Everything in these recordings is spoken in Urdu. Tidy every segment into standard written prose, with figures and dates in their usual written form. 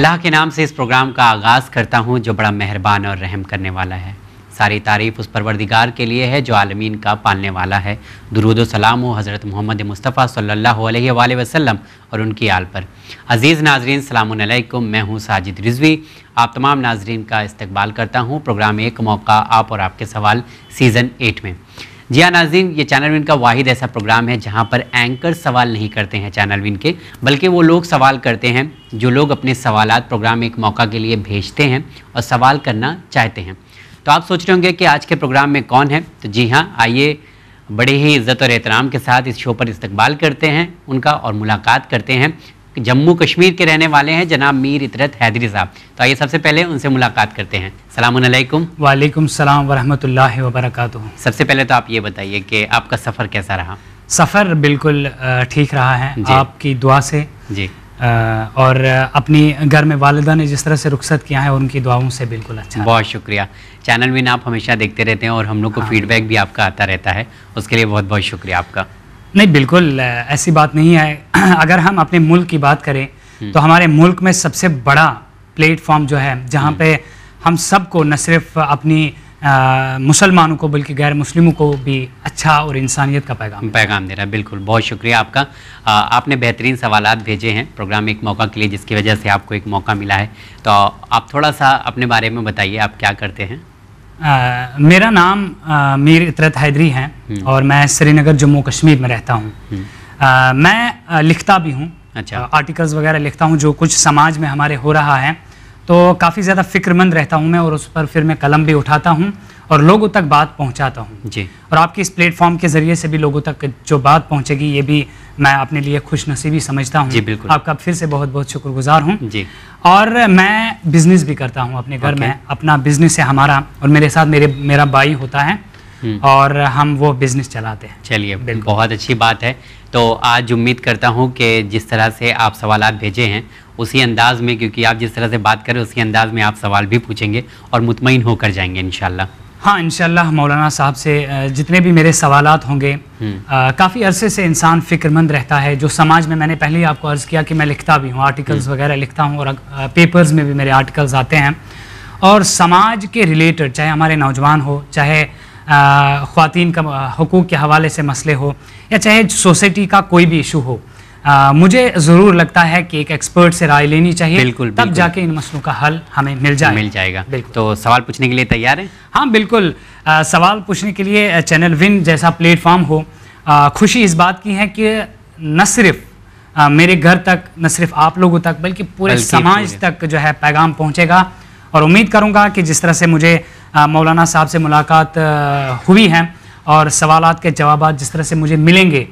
اللہ کے نام سے اس پروگرام کا آغاز کرتا ہوں جو بڑا مہربان اور رحم کرنے والا ہے۔ ساری تعریف اس پروردگار کے لیے ہے جو عالمین کا پالنے والا ہے۔ درود و سلام ہو حضرت محمد مصطفیٰ صلی اللہ علیہ وآلہ وسلم اور ان کی آل پر۔ عزیز ناظرین السلام علیکم، میں ہوں ساجد رضوی، آپ تمام ناظرین کا استقبال کرتا ہوں پروگرام ایک موقع آپ اور آپ کے سوال سیزن 8 میں۔ جی ہاں ناظرین، یہ چینل ون کا واحد ایسا پروگرام ہے جہاں پر اینکر سوال نہیں کرتے ہیں چینل ون کے، بلکہ وہ لوگ سوال کرتے ہیں جو لوگ اپنے سوالات پروگرام ایک موقع کے لیے بھیجتے ہیں اور سوال کرنا چاہتے ہیں۔ تو آپ سوچ رہے ہوں گے کہ آج کے پروگرام میں کون ہے، تو جی ہاں، آئیے بڑے ہی عزت اور احترام کے ساتھ اس شو پر استقبال کرتے ہیں ان کا اور ملاقات کرتے ہیں۔ جموں کشمیر کے رہنے والے ہیں جناب میر اطرت حیدری صاحب، تو آئیے سب سے پہلے ان سے ملاقات کرتے ہیں۔ السلام علیکم۔ وعلیکم السلام ورحمۃ اللہ وبرکاتہ۔ سب سے پہلے تو آپ یہ بتائیے کہ آپ کا سفر کیسا رہا؟ سفر بالکل ٹھیک رہا ہے جی۔ آپ کی دعا سے جی، اور اپنی گھر میں والدہ نے جس طرح سے رخصت کیا ہے اور ان کی دعاؤں سے بالکل اچھا۔ بہت شکریہ۔ چینل ون آپ ہمیشہ دیکھتے رہتے ہیں اور ہم لوگ کو فیڈ بیک بھی آپ کا آتا رہتا ہے، اس کے لیے بہت بہت شکریہ آپ کا۔ نہیں، بالکل ایسی بات نہیں ہے۔ اگر ہم اپنے ملک کی بات کریں تو ہمارے ملک میں سب سے بڑا پلیٹ فارم جو ہے جہاں پہ ہم سب کو نہ صرف اپنی مسلمانوں کو بلکہ غیر مسلموں کو بھی اچھا اور انسانیت کا پیغام دے رہا ہے۔ بالکل، بہت شکریہ آپ کا۔ آپ نے بہترین سوالات بھیجے ہیں پروگرام ایک موقع کے لیے، جس کی وجہ سے آپ کو ایک موقع ملا ہے، تو آپ تھوڑا سا اپنے بارے میں بتائیے، آپ کیا کرتے ہیں؟ میرا نام میر اطرت حیدری ہے اور میں سری نگر جموں کشمیر میں رہتا ہوں۔ میں لکھتا بھی ہوں، آرٹیکلز وغیرہ لکھتا ہوں جو کچھ سماج میں ہمارے ہو رہا ہے، تو کافی زیادہ فکر مند رہتا ہوں میں اور اس پر پھر میں قلم بھی اٹھاتا ہوں اور لوگوں تک بات پہنچاتا ہوں۔ جی، اور آپ کی اس پلیٹ فارم کے ذریعے سے بھی لوگوں تک جو بات پہنچے گی یہ بھی میں اپنے لیے خوش نصیبی سمجھتا ہوں۔ جی بالکل، آپ کا پھر سے بہت بہت شکر گزار ہوں۔ جی، اور میں بزنس بھی کرتا ہوں اپنے گھر میں، اپنا بزنس ہے ہمارا، اور میرے ساتھ میرا بھائی ہوتا ہے اور ہم وہ بزنس چلاتے ہیں۔ چلیے، بہت اچھی بات ہے۔ تو آج امید کرتا ہوں کہ جس طرح سے آپ سوالات بھیجے ہیں اسی انداز میں، کیونکہ آپ جس طرح سے بات کریں اسی انداز میں آپ سوال بھی پوچھیں گے اور مطمئن ہو کر جائیں گے انشاءاللہ۔ ہاں انشاءاللہ مولانا صاحب سے جتنے بھی میرے سوالات ہوں گے، کافی عرصے سے انسان فکر مند رہتا ہے جو سماج میں نے پہلے ہی آپ کو عرض کیا کہ میں لکھتا بھی ہوں، آرٹیکلز وغیرہ لکھتا ہوں اور پیپرز میں بھی میرے آرٹیکلز آتے ہیں، اور سماج کے ریلیٹڈ چاہے ہمارے نوجوان ہو، چاہے خواتین کا حقوق کے حوالے سے مسئلے ہو، یا چاہے سوسائٹی کا کوئی بھی ایشو ہو، مجھے ضرور لگتا ہے کہ ایک ایکسپرٹ سے رائے لینی چاہیے، تب جا کے ان مسئلوں کا حل ہمیں مل جائے گا۔ تو سوال پوچھنے کے لیے تیار ہیں؟ ہاں بالکل، سوال پوچھنے کے لیے چینل ون جیسا پلیٹ فارم ہو، خوشی اس بات کی ہے کہ نہ صرف میرے گھر تک، نہ صرف آپ لوگوں تک، بلکہ پورے سماج تک جو ہے پیغام پہنچے گا، اور امید کروں گا کہ جس طرح سے مجھے مولانا صاحب سے ملاقات ہوئی ہے اور سوالات کے جوابات جس طرح سے مجھے ملیں گے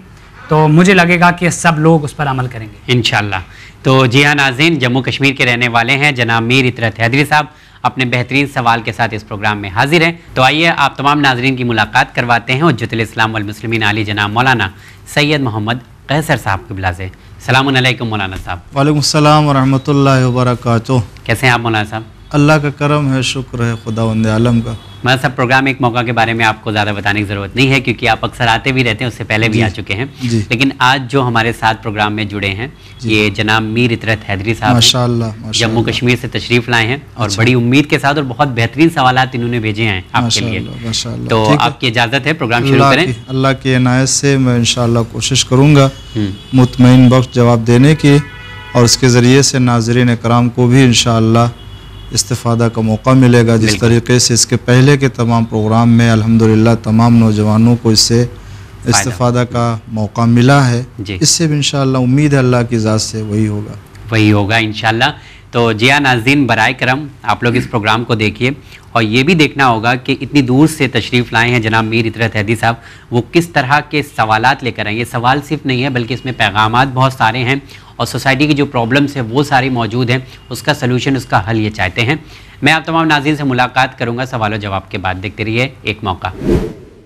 تو مجھے لگے گا کہ سب لوگ اس پر عمل کریں گے انشاءاللہ۔ تو جی ہاں ناظرین، جموں کشمیر کے رہنے والے ہیں جناب میر اطرت حیدری صاحب، اپنے بہترین سوال کے ساتھ اس پروگرام میں حاضر ہیں۔ تو آئیے آپ تمام ناظرین کی ملاقات کرواتے ہیں حجت الاسلام والمسلمین علی جناب مولانا سید محمد قیصر صاحب قبلہ سے۔ السلام علیکم مولانا صاحب۔ وعلیکم السلام ورحمۃ اللہ وبرکاتہ۔ کیسے ہیں آپ مولانا صاحب؟ اللہ کا کرم ہے، شکر ہے خداوند عالم کا۔ مولانا صاحب، پروگرام ایک موقع کے بارے میں آپ کو زیادہ بتانے کی ضرورت نہیں ہے کیونکہ آپ اکثر آتے بھی رہتے ہیں، اس سے پہلے بھی آ چکے ہیں، لیکن آج جو ہمارے ساتھ پروگرام میں جڑے ہیں یہ جناب میر اطرت حیدری صاحب ماشاءاللہ جموں کشمیر سے تشریف لائے ہیں اور بڑی امید کے ساتھ اور بہت بہترین سوالات انہوں نے بھیجے ہیں آپ کے لیے۔ تو آپ کی اجازت ہے پروگرام شروع کریں؟ اللہ کی عنایت سے میں انشاءاللہ کوشش کروں گا مطمئن بخش جواب دینے کی، اور اس کے ذریعے سے ناظرین اکرام کو بھی انشاءاللہ استفادہ کا موقع ملے گا، جس طریقے سے اس کے پہلے کے تمام پروگرام میں الحمدللہ تمام نوجوانوں کو اس سے استفادہ کا موقع ملا ہے، اس سے بھی انشاءاللہ امید ہے اللہ کی ذات سے وہی ہوگا انشاءاللہ۔ تو جی ہاں ناظرین، برائے کرم آپ لوگ اس پروگرام کو دیکھیے اور یہ بھی دیکھنا ہوگا کہ اتنی دور سے تشریف لائے ہیں جناب میر اطرت حیدری صاحب، وہ کس طرح کے سوالات لے کر آئیں۔ یہ سوال صرف نہیں ہے بلکہ اس میں پیغامات بہت سارے ہیں اور سوسائٹی کی جو پرابلمس ہیں وہ ساری موجود ہیں، اس کا سلوشن، اس کا حل یہ چاہتے ہیں۔ میں آپ تمام ناظرین سے ملاقات کروں گا سوال و جواب کے بعد، دیکھتے رہیے ایک موقع۔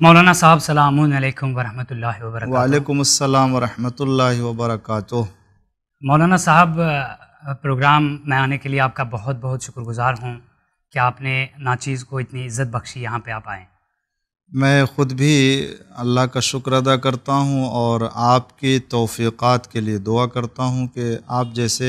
مولانا صاحب السلام علیکم ورحمۃ اللہ وبرکاتہ۔ وعلیکم السلام ورحمۃ اللہ وبرکاتہ۔ مولانا صاحب، پروگرام میں آنے کے لیے آپ کا بہت بہت شکر گزار ہوں کہ آپ نے ناچیز کو اتنی عزت بخشی، یہاں پہ آپ آئیں۔ میں خود بھی اللہ کا شکر ادا کرتا ہوں اور آپ کی توفیقات کے لیے دعا کرتا ہوں کہ آپ جیسے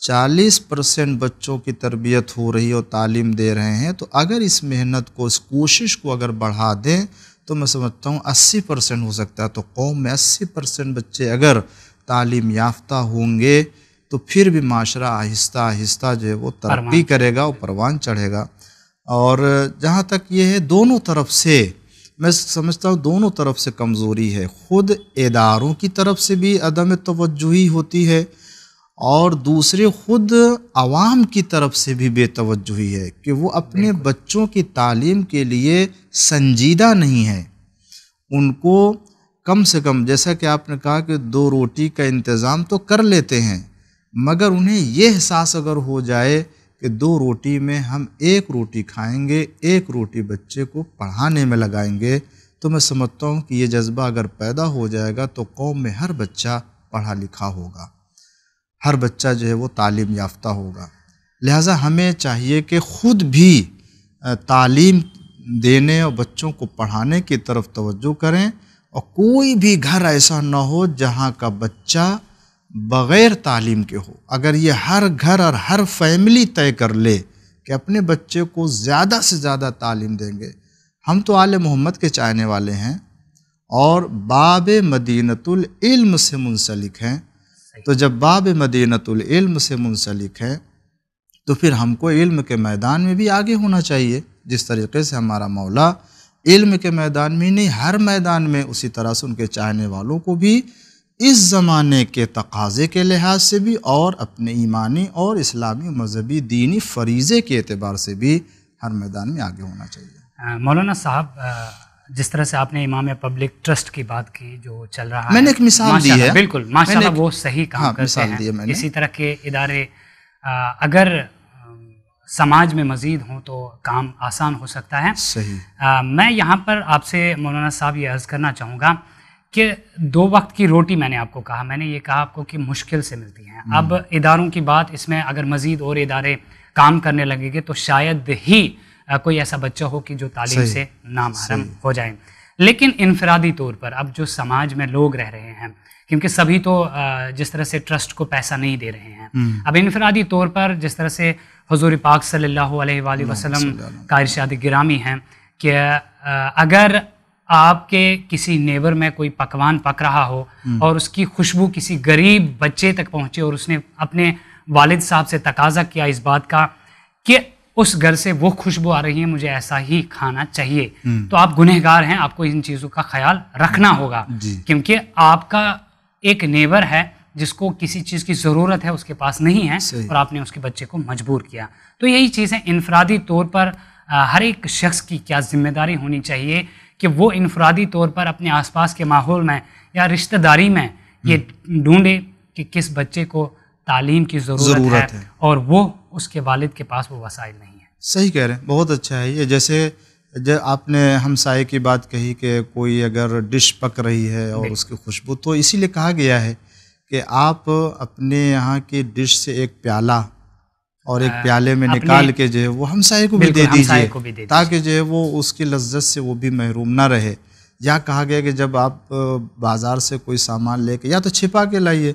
40% بچوں کی تربیت ہو رہی اور تعلیم دے رہے ہیں، تو اگر اس محنت کو، اس کوشش کو اگر بڑھا دیں تو میں سمجھتا ہوں 80% ہو سکتا ہے۔ تو قوم میں 80% بچے اگر تعلیم یافتہ ہوں گے تو پھر بھی معاشرہ آہستہ آہستہ جو ہے وہ ترقی کرے گا اور پروان چڑھے گا۔ اور جہاں تک یہ ہے، دونوں طرف سے میں سمجھتا ہوں دونوں طرف سے کمزوری ہے، خود اداروں کی طرف سے بھی عدم توجہی ہوتی ہے اور دوسرے خود عوام کی طرف سے بھی بے توجہی ہے کہ وہ اپنے بچوں کی تعلیم کے لیے سنجیدہ نہیں ہے۔ ان کو کم سے کم، جیسا کہ آپ نے کہا کہ 2 روٹی کا انتظام تو کر لیتے ہیں، مگر انہیں یہ احساس اگر ہو جائے کہ 2 روٹی میں ہم 1 روٹی کھائیں گے، 1 روٹی بچے کو پڑھانے میں لگائیں گے، تو میں سمجھتا ہوں کہ یہ جذبہ اگر پیدا ہو جائے گا تو قوم میں ہر بچہ پڑھا لکھا ہوگا، ہر بچہ جو ہے وہ تعلیم یافتہ ہوگا۔ لہٰذا ہمیں چاہیے کہ خود بھی تعلیم دینے اور بچوں کو پڑھانے کی طرف توجہ کریں، اور کوئی بھی گھر ایسا نہ ہو جہاں کا بچہ بغیر تعلیم کے ہو۔ اگر یہ ہر گھر اور ہر فیملی طے کر لے کہ اپنے بچے کو زیادہ سے زیادہ تعلیم دیں گے۔ ہم تو آل محمد کے چاہنے والے ہیں اور باب مدینۃ العلم سے منسلک ہیں، تو جب باب مدینۃ العلم سے منسلک ہے تو پھر ہم کو علم کے میدان میں بھی آگے ہونا چاہیے، جس طریقے سے ہمارا مولا علم کے میدان میں نہیں ہر میدان میں، اسی طرح سے ان کے چاہنے والوں کو بھی اس زمانے کے تقاضے کے لحاظ سے بھی اور اپنے ایمانی اور اسلامی مذہبی دینی فریضے کے اعتبار سے بھی ہر میدان میں آگے ہونا چاہیے۔ مولانا صاحب، جس طرح سے آپ نے امام پبلک ٹرسٹ کی بات کی جو چل رہا ہے، میں نے ایک مثال دی ہے، بالکل ماشاءاللہ وہ صحیح کام کرتے ہیں۔ اسی طرح کے ادارے اگر سماج میں مزید ہوں تو کام آسان ہو سکتا ہے۔ صحیح۔ میں یہاں پر آپ سے مولانا صاحب یہ عرض کرنا چاہوں گا کہ 2 وقت کی روٹی میں نے آپ کو کہا، میں نے یہ کہا آپ کو کہ مشکل سے ملتی ہیں۔ اب اداروں کی بات، اس میں اگر مزید اور ادارے کام کرنے لگیں گے تو شاید ہی کوئی ایسا بچہ ہو کہ جو تعلیم سے نامحرم ہو جائے۔ لیکن انفرادی طور پر اب جو سماج میں لوگ رہ رہے ہیں، کیونکہ سبھی تو جس طرح سے ٹرسٹ کو پیسہ نہیں دے رہے ہیں، اب انفرادی طور پر جس طرح سے حضور پاک صلی اللہ علیہ وآلہ وسلم کا ارشاد گرامی ہے کہ اگر آپ کے کسی نیبر میں کوئی پکوان پک رہا ہو اور اس کی خوشبو کسی غریب بچے تک پہنچے اور اس نے اپنے والد صاحب سے تقاضا کیا اس بات کا کہ اس گھر سے وہ خوشبو آ رہی ہے، مجھے ایسا ہی کھانا چاہیے، تو آپ گنہگار ہیں، آپ کو ان چیزوں کا خیال رکھنا ہوگا، کیونکہ آپ کا ایک نیبر ہے جس کو کسی چیز کی ضرورت ہے، اس کے پاس نہیں ہے، اور آپ نے اس کے بچے کو مجبور کیا۔ تو یہی چیزیں انفرادی طور پر ہر ایک شخص کی کیا ذمہ داری ہونی چاہیے کہ وہ انفرادی طور پر اپنے آس پاس کے ماحول میں یا رشتہ داری میں یہ ڈھونڈے کہ کس بچے کو تعلیم کی ضرورت ہے اور وہ اس کے والد کے پاس وہ وسائل نہیں ہیں۔ صحیح کہہ رہے ہیں، بہت اچھا ہے یہ۔ جیسے آپ نے ہمسائے کی بات کہی کہ کوئی اگر ڈش پک رہی ہے اور اس کی خوشبو، تو اسی لیے کہا گیا ہے کہ آپ اپنے یہاں کی ڈش سے ایک پیالہ اور ایک پیالے میں نکال کے جو ہے وہ ہمسائے کو بھی دے دیجیے، تاکہ جو ہے وہ اس کی لذت سے وہ بھی محروم نہ رہے۔ یا کہا گیا کہ جب آپ بازار سے کوئی سامان لے کے یا تو چھپا کے لائیے،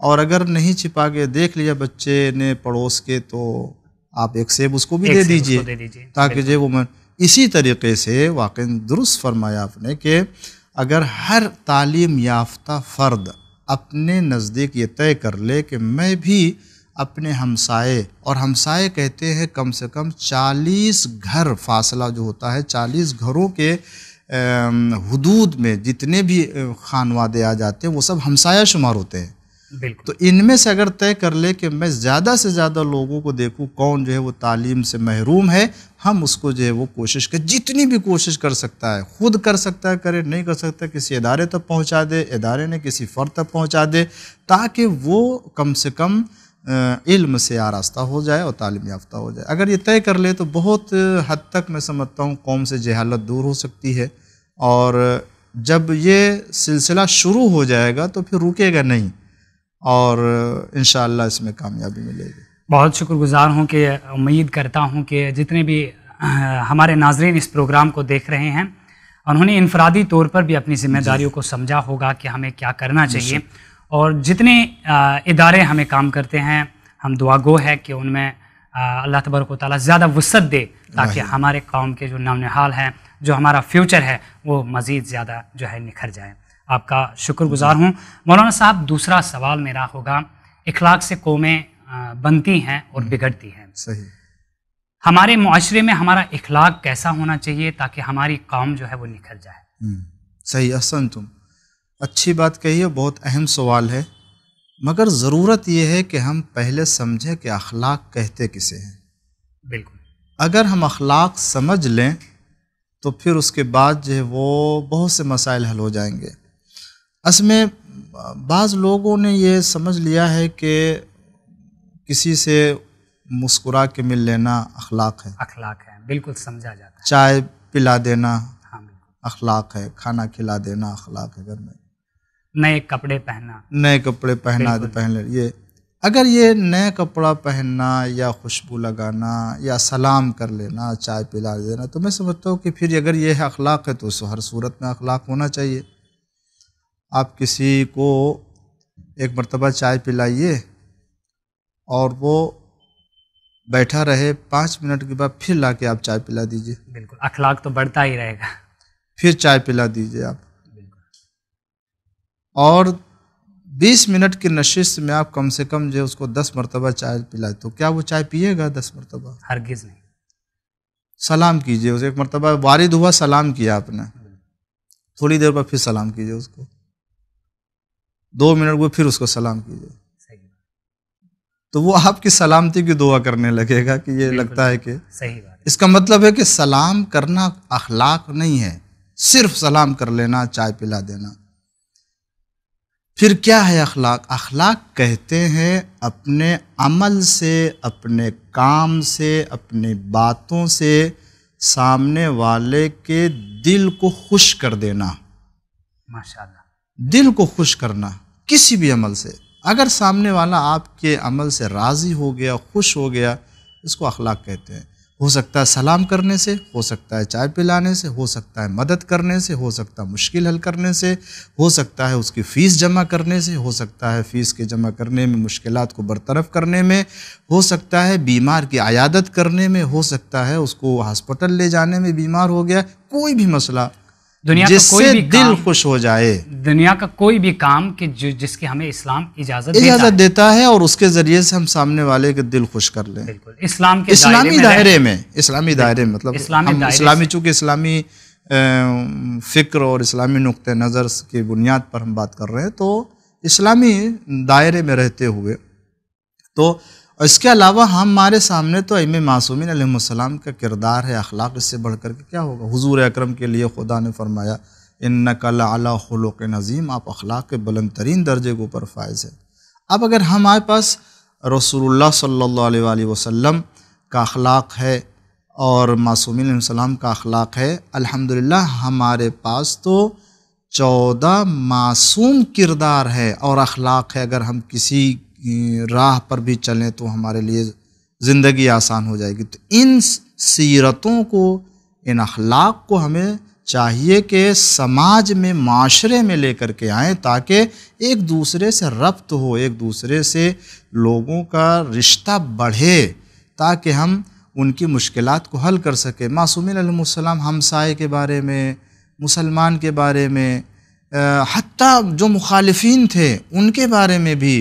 اور اگر نہیں چھپا کے دیکھ لیا بچے نے پڑوس کے، تو آپ ایک سیب اس کو بھی دے دیجیے تاکہ جو وہ اسی طریقے سے واقعی درست فرمایا آپ نے کہ اگر ہر تعلیم یافتہ فرد اپنے نزدیک یہ طے کر لے کہ میں بھی اپنے ہمسائے، اور ہمسائے کہتے ہیں کم سے کم 40 گھر فاصلہ جو ہوتا ہے، 40 گھروں کے حدود میں جتنے بھی خانوادے آ جاتے ہیں وہ سب ہمسایہ شمار ہوتے ہیں۔ تو ان میں سے اگر طے کر لے کہ میں زیادہ سے زیادہ لوگوں کو دیکھوں کون جو ہے وہ تعلیم سے محروم ہے، ہم اس کو جو ہے وہ کوشش کر، جتنی بھی کوشش کر سکتا ہے، خود کر سکتا ہے کرے، نہیں کر سکتا کسی ادارے تک پہنچا دے، ادارے نے کسی فرد تک پہنچا دے، تاکہ وہ کم سے کم علم سے آراستہ ہو جائے اور تعلیم یافتہ ہو جائے۔ اگر یہ طے کر لے تو بہت حد تک میں سمجھتا ہوں قوم سے جہالت دور ہو سکتی ہے، اور جب یہ سلسلہ شروع ہو جائے گا تو پھر رکے گا نہیں، اور انشاءاللہ اس میں کامیابی ملے گی۔ بہت شکر گزار ہوں کہ امید کرتا ہوں کہ جتنے بھی ہمارے ناظرین اس پروگرام کو دیکھ رہے ہیں انہوں نے انفرادی طور پر بھی اپنی ذمہ داریوں کو سمجھا ہوگا کہ ہمیں کیا کرنا چاہیے، اور جتنے ادارے ہمیں کام کرتے ہیں ہم دعا گو ہے کہ ان میں اللہ تبارک و تعالیٰ زیادہ وسعت دے تاکہ ہمارے قوم کے جو نونہال ہیں، جو ہمارا فیوچر ہے، وہ مزید زیادہ جو ہے نکھر جائے۔ آپ کا شکر گزار ہوں۔ مولانا صاحب، دوسرا سوال میرا ہوگا، اخلاق سے قومیں بنتی ہیں اور بگڑتی ہیں۔ صحیح۔ ہمارے معاشرے میں ہمارا اخلاق کیسا ہونا چاہیے تاکہ ہماری قوم جو ہے وہ نکھر جائے؟ صحیح، احسن، تم اچھی بات کہی ہے، بہت اہم سوال ہے، مگر ضرورت یہ ہے کہ ہم پہلے سمجھیں کہ اخلاق کہتے کسے ہیں۔ بالکل۔ اگر ہم اخلاق سمجھ لیں تو پھر اس کے بعد جو ہے وہ بہت سے مسائل حل ہو جائیں گے۔ اصل میں بعض لوگوں نے یہ سمجھ لیا ہے کہ کسی سے مسکرا کے مل لینا اخلاق ہے، اخلاق ہے، بالکل سمجھا جاتا ہے۔ چائے پلا دینا ہاں، بالکل۔ اخلاق ہے، کھانا کھلا دینا اخلاق ہے، گھر میں نئے کپڑے پہننا، نئے کپڑے پہنا دے، پہن لے۔ یہ اگر یہ نئے کپڑا پہننا یا خوشبو لگانا یا سلام کر لینا، چائے پلا دینا، تو میں سمجھتا ہوں کہ پھر اگر یہ اخلاق ہے تو اس ہر صورت میں اخلاق ہونا چاہیے۔ آپ کسی کو ایک مرتبہ چائے پلائیے اور وہ بیٹھا رہے، 5 منٹ کے بعد پھر لا کے آپ چائے پلا دیجئے، بالکل اخلاق تو بڑھتا ہی رہے گا۔ پھر چائے پلا دیجئے آپ، اور 20 منٹ کی نشست میں آپ کم سے کم جو اس کو 10 مرتبہ چائے پلائے، تو کیا وہ چائے پیے گا 10 مرتبہ؟ ہرگز نہیں۔ سلام کیجئے اسے، ایک مرتبہ وارد ہوا، سلام کیا آپ نے، تھوڑی دیر بعد پھر سلام کیجئے اس کو، 2 منٹ بعد پھر اس کو سلام کیجئے، تو وہ آپ کی سلامتی کی دعا کرنے لگے گا کہ یہ لگتا ہے کہ صحیح بات ہے۔ اس کا مطلب ہے کہ سلام کرنا اخلاق نہیں ہے، صرف سلام کر لینا، چائے پلا دینا۔ پھر کیا ہے اخلاق؟ اخلاق کہتے ہیں اپنے عمل سے، اپنے کام سے، اپنی باتوں سے سامنے والے کے دل کو خوش کر دینا۔ ماشاءاللہ، دل کو خوش کرنا کسی بھی عمل سے۔ اگر سامنے والا آپ کے عمل سے راضی ہو گیا، خوش ہو گیا، اس کو اخلاق کہتے ہیں۔ ہو سکتا ہے سلام کرنے سے، ہو سکتا ہے چائے پلانے سے، ہو سکتا ہے مدد کرنے سے، ہو سکتا ہے مشکل حل کرنے سے، ہو سکتا ہے اس کی فیس جمع کرنے سے، ہو سکتا ہے فیس کے جمع کرنے میں، مشکلات کو برطرف کرنے میں، ہو سکتا ہے بیمار کی عیادت کرنے میں، ہو سکتا ہے اس کو ہاسپٹل لے جانے میں، بیمار ہو گیا، کوئی بھی مسئلہ دنیا جس کا کوئی سے بھی دل کام، خوش ہو جائے، دنیا کا کوئی بھی کام کہ جس کی ہمیں اسلام اجازت دیتا ہے، اور اس کے ذریعے سے ہم سامنے والے کے دل خوش کر لیں۔ بالکل اسلام کے اسلامی دائرے میں، اسلامی دائرے میں، مطلب اسلامی چونکہ اسلامی فکر اور اسلامی نقطہ نظر کی بنیاد پر ہم بات کر رہے ہیں، تو اسلامی دائرے میں رہتے ہوئے، تو اس کے علاوہ ہمارے سامنے تو ائمہ معصومین علیہ السلام کا کردار ہے، اخلاق اس سے بڑھ کر کے کیا ہوگا؟ حضور اکرم کے لیے خدا نے فرمایا انک لعلی خلق عظیم، آپ اخلاق کے بلند ترین درجے کے اوپر فائز ہیں۔ اب اگر ہمارے پاس رسول اللہ صلی اللہ علیہ وآلہ وسلم کا اخلاق ہے اور معصومین علیہ السلام کا اخلاق ہے، الحمدللہ ہمارے پاس تو 14 معصوم کردار ہے اور اخلاق ہے۔ اگر ہم کسی راہ پر بھی چلیں تو ہمارے لیے زندگی آسان ہو جائے گی۔ تو ان سیرتوں کو، ان اخلاق کو ہمیں چاہیے کہ سماج میں، معاشرے میں لے کر کے آئیں، تاکہ ایک دوسرے سے ربط ہو، ایک دوسرے سے لوگوں کا رشتہ بڑھے، تاکہ ہم ان کی مشکلات کو حل کر سکیں۔ معصومین علیہ السلام ہمسائے کے بارے میں، مسلمان کے بارے میں، حتیٰ جو مخالفین تھے ان کے بارے میں بھی،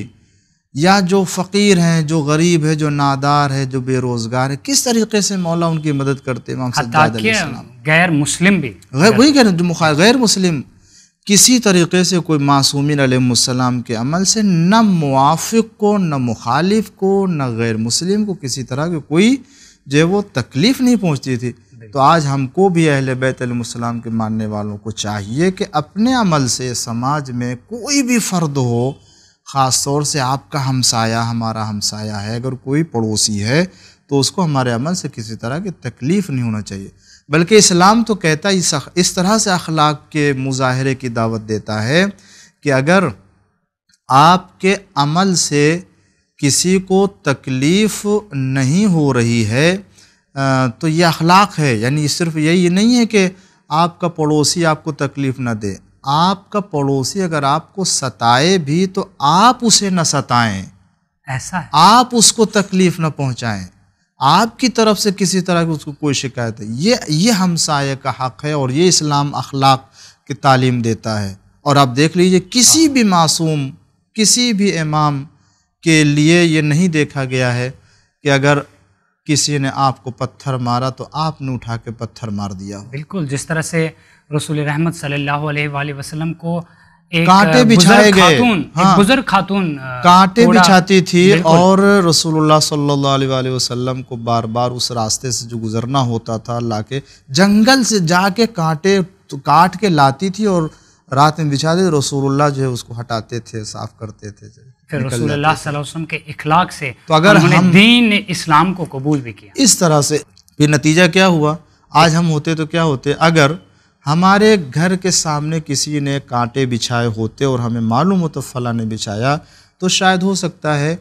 یا جو فقیر ہیں، جو غریب ہے، جو نادار ہے، جو بے روزگار ہے، کس طریقے سے مولا ان کی مدد کرتے ہیں۔ امام سجاد علیہ السلام غیر مسلم بھی، وہی کہہ رہے ہیں، جو غیر مسلم کسی طریقے سے کوئی معصومین علیہ السلام کے عمل سے نہ موافق کو، نہ مخالف کو، نہ غیر مسلم کو کسی طرح کی کوئی جو ہے وہ تکلیف نہیں پہنچتی تھی۔ تو آج ہم کو بھی اہل بیت علیہ السلام کے ماننے والوں کو چاہیے کہ اپنے عمل سے سماج میں کوئی بھی فرد ہو، خاص طور سے آپ کا ہمسایہ، ہمارا ہمسایہ ہے، اگر کوئی پڑوسی ہے تو اس کو ہمارے عمل سے کسی طرح کی تکلیف نہیں ہونا چاہیے، بلکہ اسلام تو کہتا ہے، اس طرح سے اخلاق کے مظاہرے کی دعوت دیتا ہے کہ اگر آپ کے عمل سے کسی کو تکلیف نہیں ہو رہی ہے تو یہ اخلاق ہے۔ یعنی صرف یہی نہیں ہے کہ آپ کا پڑوسی آپ کو تکلیف نہ دے، آپ کا پڑوسی اگر آپ کو ستائے بھی تو آپ اسے نہ ستائیں، ایسا ہے، آپ اس کو تکلیف نہ پہنچائیں، آپ کی طرف سے کسی طرح کی اس کو کوئی شکایت ہے، یہ ہمسایہ کا حق ہے، اور یہ اسلام اخلاق کی تعلیم دیتا ہے۔ اور آپ دیکھ لیجئے کسی بھی معصوم، کسی بھی امام کے لیے یہ نہیں دیکھا گیا ہے کہ اگر کسی نے آپ کو پتھر مارا تو آپ نے اٹھا کے پتھر مار دیا ہو۔ بالکل جس طرح سے رسول رحمت صلی اللہ علیہ وآلہ وسلم کو ایک کانٹے بچھائے گئے، ایک بزرگ خاتون کانٹے بچھاتی تھی، اور رسول اللہ صلی اللہ علیہ وآلہ وسلم کو بار بار اس راستے سے جو گزرنا ہوتا تھا لا کے جنگل سے جا کے کانٹے کاٹ کے لاتی تھی اور رات میں بچھا دے، رسول اللہ جو ہے اس کو ہٹاتے تھے، صاف کرتے تھے، پھر رسول اللہ صلی اللہ علیہ وسلم کے اخلاق سے تو اگر انہوں نے دین اسلام کو قبول بھی کیا اس طرح سے، پھر نتیجہ کیا ہوا؟ آج ہم ہوتے تو کیا ہوتے؟ اگر ہمارے گھر کے سامنے کسی نے کانٹے بچھائے ہوتے اور ہمیں معلوم ہو تو فلاں نے بچھایا، تو شاید ہو سکتا ہے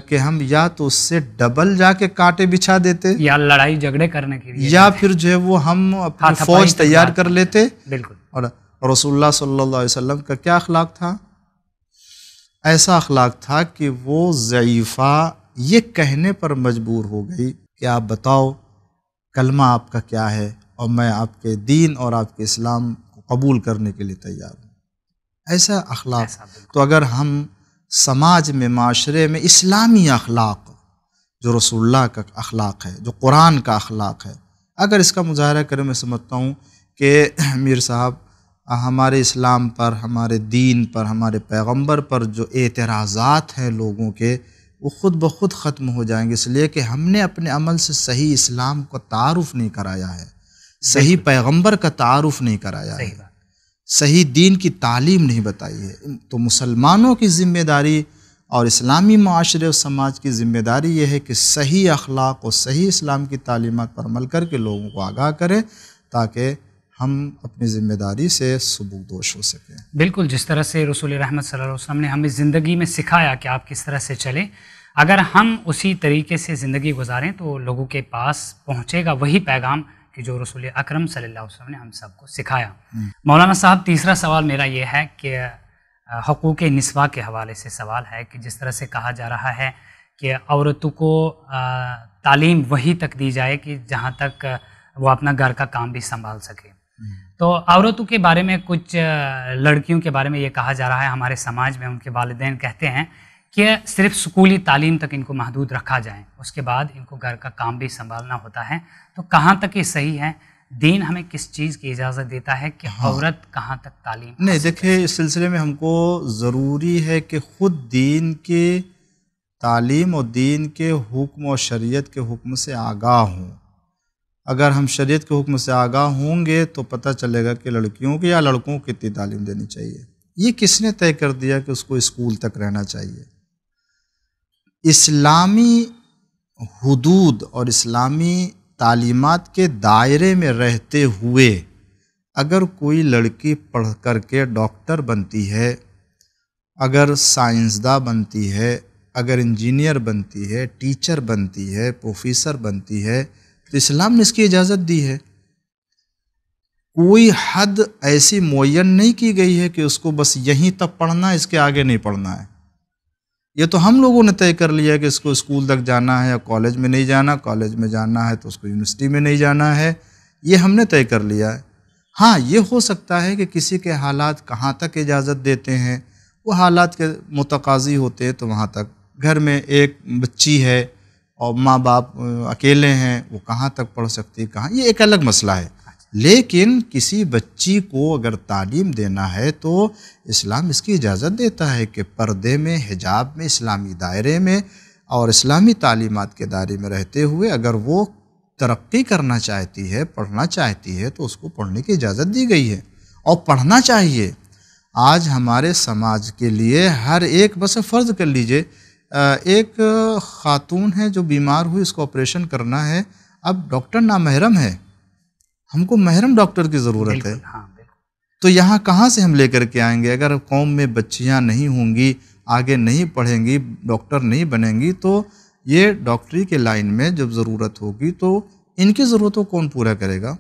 کہ ہم یا تو اس سے ڈبل جا کے کانٹے بچھا دیتے، یا لڑائی جھگڑے کرنے کے لیے، یا پھر جو ہے وہ ہم اپنی فوج تیار کر لیتے۔ بالکل۔ اور رسول اللہ صلی اللہ علیہ وسلم کا کیا اخلاق تھا؟ ایسا اخلاق تھا کہ وہ ضعیفہ یہ کہنے پر مجبور ہو گئی کہ آپ بتاؤ کلمہ آپ کا کیا ہے، اور میں آپ کے دین اور آپ کے اسلام کو قبول کرنے کے لیے تیار ہوں۔ ایسا اخلاق۔ تو اگر ہم سماج میں، معاشرے میں اسلامی اخلاق جو رسول اللہ کا اخلاق ہے، جو قرآن کا اخلاق ہے، اگر اس کا مظاہرہ کریں، میں سمجھتا ہوں کہ میر صاحب ہمارے اسلام پر، ہمارے دین پر، ہمارے پیغمبر پر جو اعتراضات ہیں لوگوں کے، وہ خود بخود ختم ہو جائیں گے، اس لیے کہ ہم نے اپنے عمل سے صحیح اسلام کو تعارف نہیں کرایا ہے، صحیح پیغمبر کا تعارف نہیں کرایا ہے، صحیح دین کی تعلیم نہیں بتائی ہے۔ تو مسلمانوں کی ذمہ داری اور اسلامی معاشرے اور سماج کی ذمہ داری یہ ہے کہ صحیح اخلاق اور صحیح اسلام کی تعلیمات پر عمل کر کے لوگوں کو آگاہ کریں، تاکہ ہم اپنی ذمہ داری سے سبکدوش ہو سکیں۔ بالکل جس طرح سے رسول رحمت صلی اللہ علیہ وسلم نے ہمیں زندگی میں سکھایا کہ آپ کس طرح سے چلیں، اگر ہم اسی طریقے سے زندگی گزاریں تو لوگوں کے پاس پہنچے گا وہی پیغام کہ جو رسول اکرم صلی اللہ علیہ وسلم نے ہم سب کو سکھایا۔ مولانا صاحب، تیسرا سوال میرا یہ ہے کہ حقوق نسواں کے حوالے سے سوال ہے کہ جس طرح سے کہا جا رہا ہے کہ عورتوں کو تعلیم وہی تک دی جائے کہ جہاں تک وہ اپنا گھر کا کام بھی سنبھال سکے، تو عورتوں کے بارے میں، کچھ لڑکیوں کے بارے میں یہ کہا جا رہا ہے ہمارے سماج میں، ان کے والدین کہتے ہیں کہ صرف سکولی تعلیم تک ان کو محدود رکھا جائے، اس کے بعد ان کو گھر کا کام بھی سنبھالنا ہوتا ہے، تو کہاں تک یہ صحیح ہے؟ دین ہمیں کس چیز کی اجازت دیتا ہے کہ عورت کہاں تک تعلیم؟ نہیں، دیکھیں اس سلسلے میں ہم کو ضروری ہے کہ خود دین کے تعلیم اور دین کے حکم اور شریعت کے حکم سے آگاہ ہوں۔ اگر ہم شریعت کے حکم سے آگاہ ہوں گے تو پتہ چلے گا کہ لڑکیوں کو یا لڑکوں کو کتنی تعلیم دینی چاہیے۔ یہ کس نے طے کر دیا کہ اس کو اسکول تک رہنا چاہیے؟ اسلامی حدود اور اسلامی تعلیمات کے دائرے میں رہتے ہوئے اگر کوئی لڑکی پڑھ کر کے ڈاکٹر بنتی ہے، اگر سائنسداں بنتی ہے، اگر انجینئر بنتی ہے، ٹیچر بنتی ہے، پروفیسر بنتی ہے، تو اسلام نے اس کی اجازت دی ہے۔ کوئی حد ایسی معین نہیں کی گئی ہے کہ اس کو بس یہیں تک پڑھنا ہے، اس کے آگے نہیں پڑھنا ہے۔ یہ تو ہم لوگوں نے طے کر لیا کہ اس کو اسکول تک جانا ہے یا کالج میں نہیں جانا، کالج میں جانا ہے تو اس کو یونیورسٹی میں نہیں جانا ہے، یہ ہم نے طے کر لیا ہے۔ ہاں، یہ ہو سکتا ہے کہ کسی کے حالات کہاں تک اجازت دیتے ہیں، وہ حالات کے متقاضی ہوتے ہیں، تو وہاں تک۔ گھر میں ایک بچی ہے اور ماں باپ اکیلے ہیں، وہ کہاں تک پڑھ سکتی، کہاں، یہ ایک الگ مسئلہ ہے۔ لیکن کسی بچی کو اگر تعلیم دینا ہے تو اسلام اس کی اجازت دیتا ہے کہ پردے میں، حجاب میں، اسلامی دائرے میں اور اسلامی تعلیمات کے دائرے میں رہتے ہوئے اگر وہ ترقی کرنا چاہتی ہے، پڑھنا چاہتی ہے، تو اس کو پڑھنے کی اجازت دی گئی ہے اور پڑھنا چاہیے۔ آج ہمارے سماج کے لیے ہر ایک، بس فرض کر لیجئے ایک خاتون ہے جو بیمار ہوئی، اس کو آپریشن کرنا ہے، اب ڈاکٹر نامحرم ہے، ہم کو محرم ڈاکٹر کی ضرورت ہے، تو یہاں کہاں سے ہم لے کر کے آئیں گے؟ اگر قوم میں بچیاں نہیں ہوں گی، آگے نہیں پڑھیں گی، ڈاکٹر نہیں بنیں گی، تو یہ ڈاکٹری کے لائن میں جب ضرورت ہوگی تو ان کی ضرورتوں کون پورا کرے گا؟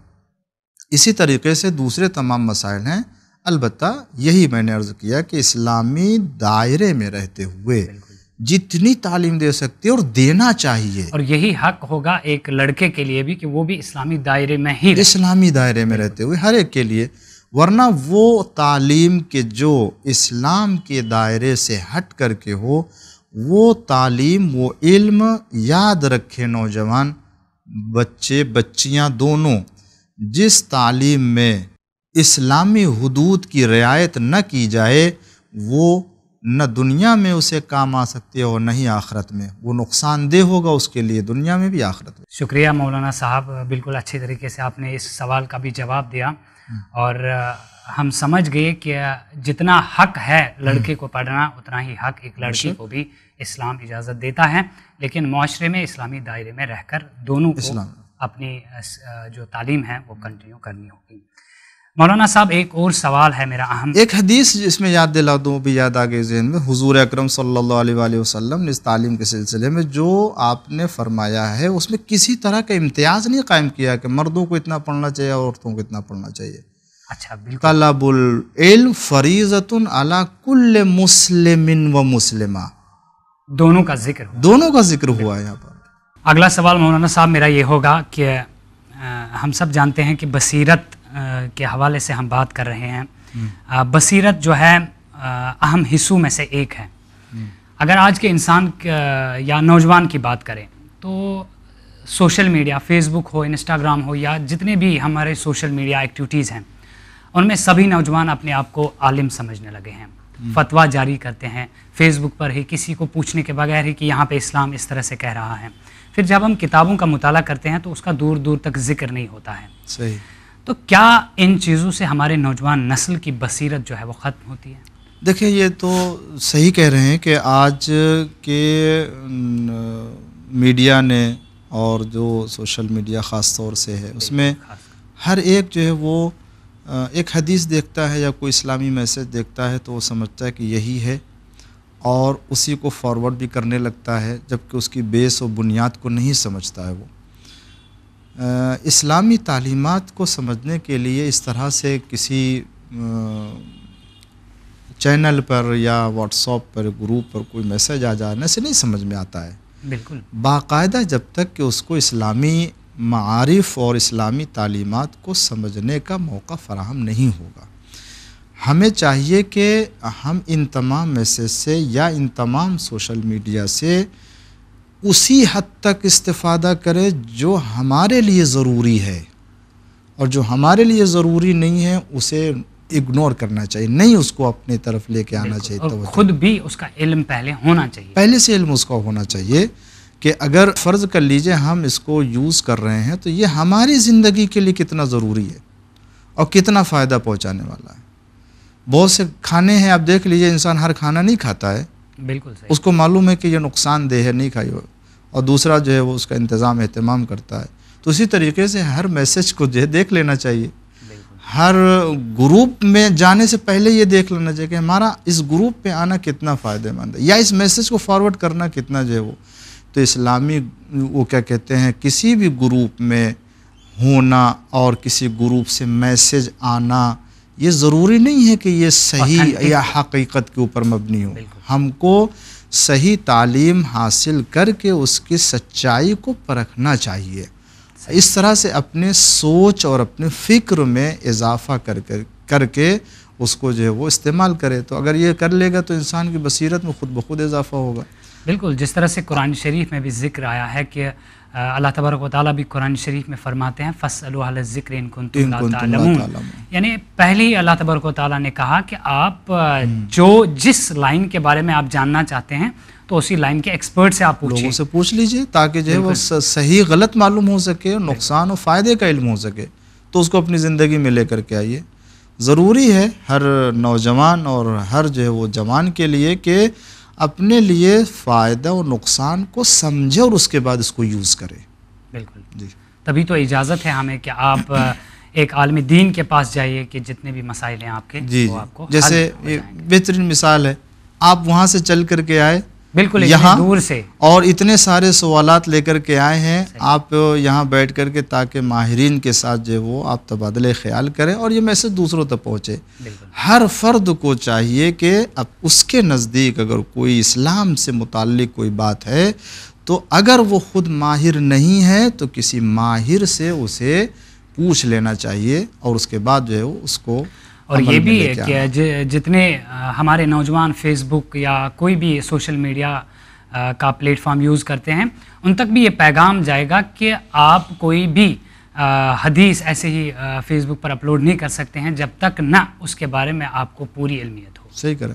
اسی طریقے سے دوسرے تمام مسائل ہیں۔ البتہ یہی میں نے عرض کیا کہ اسلامی دائرے میں رہتے ہوئے جتنی تعلیم دے سکتے اور دینا چاہیے. اور یہی حق ہوگا ایک لڑکے کے لیے بھی کہ وہ بھی اسلامی دائرے میں ہی رہے. اسلامی دائرے میں رہتے ہوئے ہر ایک کے لیے. ورنہ وہ تعلیم کے جو اسلام کے دائرے سے ہٹ کر کے ہو، وہ تعلیم وہ علم یاد رکھے نوجوان بچے بچیاں دونوں، جس تعلیم میں اسلامی حدود کی رعایت نہ کی جائے وہ نہ دنیا میں اسے کام آ سکتی ہے اور نہ ہی آخرت میں. وہ نقصان دہ ہوگا اس کے لیے دنیا میں بھی آخرت میں. شکریہ مولانا صاحب، بالکل اچھی طریقے سے آپ نے اس سوال کا بھی جواب دیا، اور ہم سمجھ گئے کہ جتنا حق ہے لڑکے کو پڑھنا اتنا ہی حق ایک لڑکی کو بھی اسلام اجازت دیتا ہے، لیکن معاشرے میں اسلامی دائرے میں رہ کر دونوں کو اپنی جو تعلیم ہے وہ کنٹینیو کرنی ہوگی. مولانا صاحب ایک اور سوال ہے میرا اہم. ایک حدیث جس میں یاد دلا دوں، بھی یاد آ گئی ذہن میں، حضور اکرم صلی اللہ علیہ وآلہ وسلم نے اس تعلیم کے سلسلے میں جو آپ نے فرمایا ہے اس میں کسی طرح کا امتیاز نہیں قائم کیا کہ مردوں کو اتنا پڑھنا چاہیے اور عورتوں کو اتنا پڑھنا چاہیے. اچھا بالکل. طلب العلم فریضۃ علی کل مسلم و مسلمہ، دونوں کا ذکر ہوا ہے یہاں پر. اگلا سوال مولانا صاحب میرا یہ ہوگا کہ ہم سب جانتے ہیں کہ بصیرت کے حوالے سے ہم بات کر رہے ہیں. بصیرت جو ہے اہم حصوں میں سے ایک ہے. اگر آج کے انسان یا نوجوان کی بات کریں تو سوشل میڈیا، فیس بک ہو، انسٹاگرام ہو، یا جتنے بھی ہمارے سوشل میڈیا ایکٹیویٹیز ہیں ان میں سبھی نوجوان اپنے آپ کو عالم سمجھنے لگے ہیں. فتویٰ جاری کرتے ہیں فیس بک پر ہی، کسی کو پوچھنے کے بغیر ہی کہ یہاں پہ اسلام اس طرح سے کہہ رہا ہے. پھر جب ہم کتابوں کا مطالعہ کرتے ہیں تو اس کا دور دور تک ذکر نہیں ہوتا ہے. صحیح. تو کیا ان چیزوں سے ہمارے نوجوان نسل کی بصیرت جو ہے وہ ختم ہوتی ہے؟ دیکھیں یہ تو صحیح کہہ رہے ہیں کہ آج کے میڈیا نے اور جو سوشل میڈیا خاص طور سے ہے اس میں ہر ایک جو ہے وہ ایک حدیث دیکھتا ہے یا کوئی اسلامی میسج دیکھتا ہے تو وہ سمجھتا ہے کہ یہی ہے اور اسی کو فارورڈ بھی کرنے لگتا ہے، جبکہ اس کی بیس و بنیاد کو نہیں سمجھتا ہے. وہ اسلامی تعلیمات کو سمجھنے کے لیے اس طرح سے کسی چینل پر یا واٹس ایپ پر گروپ پر کوئی میسج آ جانے سے نہیں سمجھ میں آتا ہے. بالکل. باقاعدہ جب تک کہ اس کو اسلامی معارف اور اسلامی تعلیمات کو سمجھنے کا موقع فراہم نہیں ہوگا. ہمیں چاہیے کہ ہم ان تمام میسیج سے یا ان تمام سوشل میڈیا سے اسی حد تک استفادہ کرے جو ہمارے لیے ضروری ہے، اور جو ہمارے لیے ضروری نہیں ہے اسے اگنور کرنا چاہیے، نہیں اس کو اپنے طرف لے کے آنا چاہیے. اور خود بھی اس کا علم پہلے ہونا چاہیے، پہلے سے علم اس کا ہونا چاہیے کہ اگر فرض کر لیجئے ہم اس کو یوز کر رہے ہیں تو یہ ہماری زندگی کے لیے کتنا ضروری ہے اور کتنا فائدہ پہنچانے والا ہے. بہت سے کھانے ہیں، آپ دیکھ لیجئے انسان ہر کھانا نہیں کھاتا ہے. بالکل صحیح. اس کو معلوم ہے کہ یہ نقصان دہ ہے، نہیں کھائیے، اور دوسرا جو ہے وہ اس کا انتظام اہتمام کرتا ہے. تو اسی طریقے سے ہر میسج کو جو ہے دیکھ لینا چاہیے. ہر گروپ میں جانے سے پہلے یہ دیکھ لینا چاہیے کہ ہمارا اس گروپ پہ آنا کتنا فائدہ مند ہے، یا اس میسج کو فارورڈ کرنا کتنا جو ہے وہ. تو اسلامی وہ کیا کہتے ہیں، کسی بھی گروپ میں ہونا اور کسی گروپ سے میسج آنا یہ ضروری نہیں ہے کہ یہ صحیح یا حقیقت کے اوپر مبنی ہو. ہم کو صحیح تعلیم حاصل کر کے اس کی سچائی کو پرکھنا چاہیے. اس طرح سے اپنے سوچ اور اپنے فکر میں اضافہ کر کے اس کو جو ہے وہ استعمال کرے. تو اگر یہ کر لے گا تو انسان کی بصیرت میں خود بخود اضافہ ہوگا. بالکل. جس طرح سے قرآن شریف میں بھی ذکر آیا ہے کہ اللہ تبارک و تعالیٰ بھی قرآن شریف میں فرماتے ہیں فَاسْأَلُوا أَهْلَ الذِّكْرِ إِن كُنتُمْ لَا تَعْلَمُونَ. یعنی پہلے ہی اللہ تبارک و تعالیٰ نے کہا کہ آپ جس لائن کے بارے میں آپ جاننا چاہتے ہیں تو اسی لائن کے ایکسپرٹ سے آپ لوگوں سے پوچھ لیجئے تاکہ جو ہے وہ صحیح غلط معلوم ہو سکے، نقصان و فائدے کا علم ہو سکے. تو اس کو اپنی زندگی میں لے کر کے آئیے. ضروری ہے ہر نوجوان اور ہر جو ہے وہ جوان کے لیے کہ اپنے لیے فائدہ و نقصان کو سمجھے اور اس کے بعد اس کو یوز کرے. بالکل جی. تبھی تو اجازت ہے ہمیں کہ آپ ایک عالم دین کے پاس جائیے کہ جتنے بھی مسائل ہیں آپ کے جی وہ آپ کو جیسے بہترین مثال ہے، آپ وہاں سے چل کر کے آئے بالکل یہاں دور سے، اور اتنے سارے سوالات لے کر کے آئے ہیں. آپ یہاں بیٹھ کر کے تاکہ ماہرین کے ساتھ جو وہ آپ تبادلہ خیال کریں اور یہ میسج دوسروں تک پہنچے. ہر فرد کو چاہیے کہ اب اس کے نزدیک اگر کوئی اسلام سے متعلق کوئی بات ہے تو اگر وہ خود ماہر نہیں ہے تو کسی ماہر سے اسے پوچھ لینا چاہیے اور اس کے بعد جو ہے اس کو. اور یہ بھی ہے کہ جتنے ہمارے نوجوان فیس بک یا کوئی بھی سوشل میڈیا کا پلیٹ فارم یوز کرتے ہیں ان تک بھی یہ پیغام جائے گا کہ آپ کوئی بھی حدیث ایسے ہی فیس بک پر اپلوڈ نہیں کر سکتے ہیں جب تک نہ اس کے بارے میں آپ کو پوری علمیت ہو. صحیح کریں.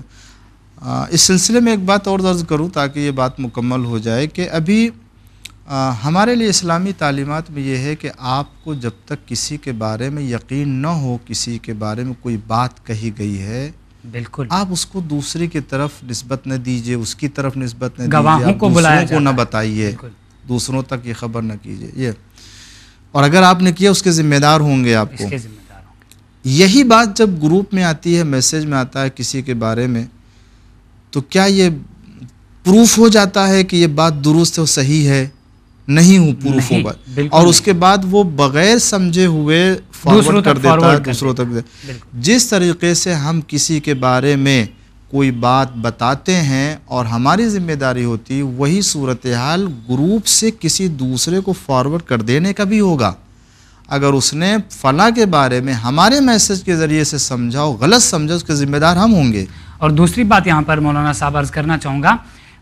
اس سلسلے میں ایک بات اور عرض کروں تاکہ یہ بات مکمل ہو جائے کہ ابھی ہمارے لیے اسلامی تعلیمات میں یہ ہے کہ آپ کو جب تک کسی کے بارے میں یقین نہ ہو کسی کے بارے میں کوئی بات کہی گئی ہے بالکل آپ اس کو دوسرے کی طرف نسبت نہ دیجئے، اس کی طرف نسبت نہ دیجئے، گواہوں کو دوسروں کو نہ بتائیے، دوسروں تک یہ خبر نہ کیجئے. یہ اور اگر آپ نے کیا اس کے ذمہ دار ہوں گے آپ کو. یہی بات جب گروپ میں آتی ہے، میسیج میں آتا ہے کسی کے بارے میں، تو کیا یہ پروف ہو جاتا ہے کہ یہ بات درست و صحیح ہے؟ نہیں ہو پروف ہوگا. اور اس کے بعد وہ بغیر سمجھے ہوئے فارورڈ کر دیتا ہے دوسروں تک. جس طریقے سے ہم کسی کے بارے میں کوئی بات بتاتے ہیں اور ہماری ذمہ داری ہوتی وہی صورتحال گروپ سے کسی دوسرے کو فارورڈ کر دینے کا بھی ہوگا. اگر اس نے فلاں کے بارے میں ہمارے میسج کے ذریعے سے سمجھا ہو، غلط سمجھا، اس کے ذمہ دار ہم ہوں گے. اور دوسری بات یہاں پر مولانا صاحب عرض کرنا چاہوں گا،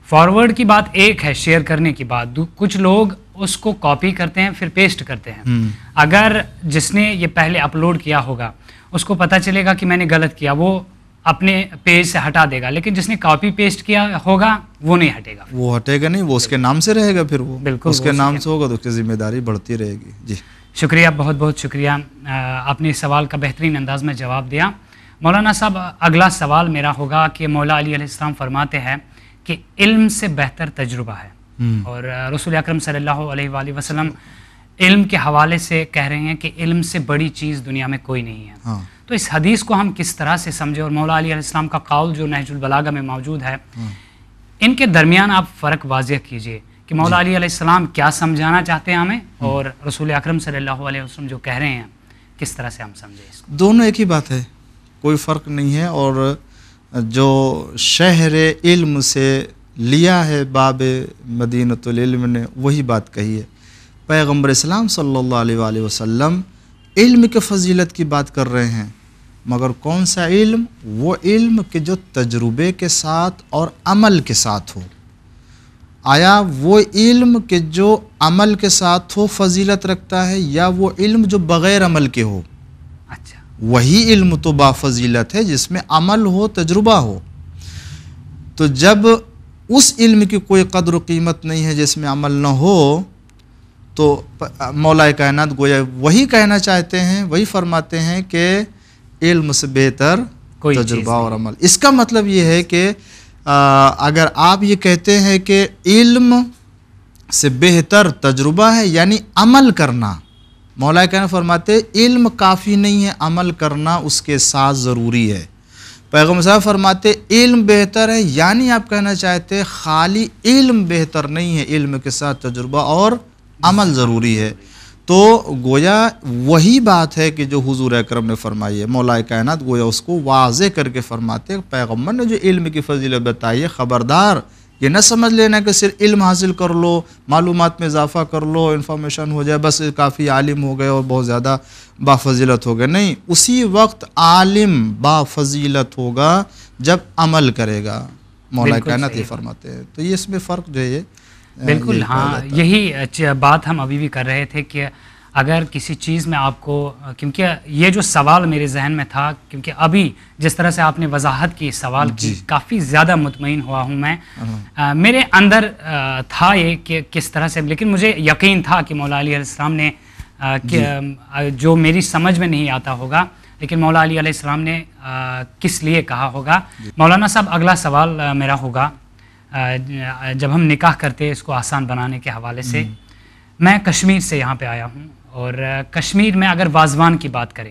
فارورڈ کی بات ایک ہے، شیئر کرنے کی بات کچھ لوگ اس کو کاپی کرتے ہیں پھر پیسٹ کرتے ہیں. اگر جس نے یہ پہلے اپلوڈ کیا ہوگا اس کو پتہ چلے گا کہ میں نے غلط کیا، وہ اپنے پیج سے ہٹا دے گا، لیکن جس نے کاپی پیسٹ کیا ہوگا وہ نہیں ہٹے گا. وہ ہٹے گا نہیں، وہ اس کے نام سے رہے گا. پھر وہ اس کے نام سے ہوگا تو اس کی ذمہ داری بڑھتی رہے گی. جی شکریہ، بہت بہت شکریہ. آپ نے اس سوال کا بہترین انداز میں جواب دیا. مولانا صاحب اگلا سوال میرا ہوگا کہ مولا علی علیہ السلام فرماتے ہیں کہ علم سے بہتر تجربہ ہے، اور رسول اکرم صلی اللہ علیہ وآلہ وسلم علم کے حوالے سے کہہ رہے ہیں کہ علم سے بڑی چیز دنیا میں کوئی نہیں ہے. تو اس حدیث کو ہم کس طرح سے سمجھیں، اور مولا علی علیہ السلام کا قول جو نہج البلاغہ میں موجود ہے ان کے درمیان آپ فرق واضح کیجئے کہ مولا علی علیہ السلام کیا سمجھانا چاہتے ہیں ہمیں، اور رسول اکرم صلی اللہ علیہ وسلم جو کہہ رہے ہیں کس طرح سے ہم سمجھیں اس کو. دونوں ایک ہی بات ہے، کوئی فرق نہیں ہے. اور جو شہر علم سے لیا ہے باب مدینۃ العلم نے وہی بات کہی ہے. پیغمبر اسلام صلی اللہ علیہ وآلہ وسلم علم کے فضیلت کی بات کر رہے ہیں، مگر کون سا علم؟ وہ علم کہ جو تجربے کے ساتھ اور عمل کے ساتھ ہو. آیا وہ علم کہ جو عمل کے ساتھ ہو فضیلت رکھتا ہے، یا وہ علم جو بغیر عمل کے ہو؟ اچھا، وہی علم تو با فضیلت ہے جس میں عمل ہو، تجربہ ہو. تو جب اس علم کی کوئی قدر و قیمت نہیں ہے جس میں عمل نہ ہو، تو مولا کائنات گویا وہی کہنا چاہتے ہیں، وہی فرماتے ہیں کہ علم سے بہتر تجربہ اور عمل. اس کا مطلب یہ ہے کہ اگر آپ یہ کہتے ہیں کہ علم سے بہتر تجربہ ہے یعنی عمل کرنا، مولا کائنات فرماتے علم کافی نہیں ہے، عمل کرنا اس کے ساتھ ضروری ہے. پیغمبر صاحب فرماتے علم بہتر ہے، یعنی آپ کہنا چاہتے خالی علم بہتر نہیں ہے، علم کے ساتھ تجربہ اور عمل ضروری ہے. تو گویا وہی بات ہے کہ جو حضور اکرم نے فرمائی ہے. مولا کائنات گویا اس کو واضح کر کے فرماتے پیغمبر نے جو علم کی فضیلت بتائی ہے، خبردار یہ نہ سمجھ لینا کہ صرف علم حاصل کر لو، معلومات میں اضافہ کر لو، انفارمیشن ہو جائے، بس کافی عالم ہو گئے اور بہت زیادہ بافضیلت ہو گئے. نہیں، اسی وقت عالم بافضیلت ہوگا جب عمل کرے گا. مولا کائنات یہ فرماتے ہیں. تو یہ اس میں فرق جو ہے بالکل. ہاں، یہی بات ہم ابھی بھی کر رہے تھے کہ اگر کسی چیز میں آپ کو، کیونکہ یہ جو سوال میرے ذہن میں تھا، کیونکہ ابھی جس طرح سے آپ نے وضاحت کی سوال کی، کافی زیادہ مطمئن ہوا ہوں میں. میرے اندر تھا یہ کہ کس طرح سے، لیکن مجھے یقین تھا کہ مولا علی علیہ السلام نے جو میری سمجھ میں نہیں آتا ہوگا، لیکن مولا علی علیہ السلام نے کس لیے کہا ہوگا. مولانا صاحب اگلا سوال میرا ہوگا، جب ہم نکاح کرتے اس کو آسان بنانے کے حوالے سے، میں کشمیر سے یہاں پہ آیا ہوں، اور کشمیر میں اگر واضوان کی بات کریں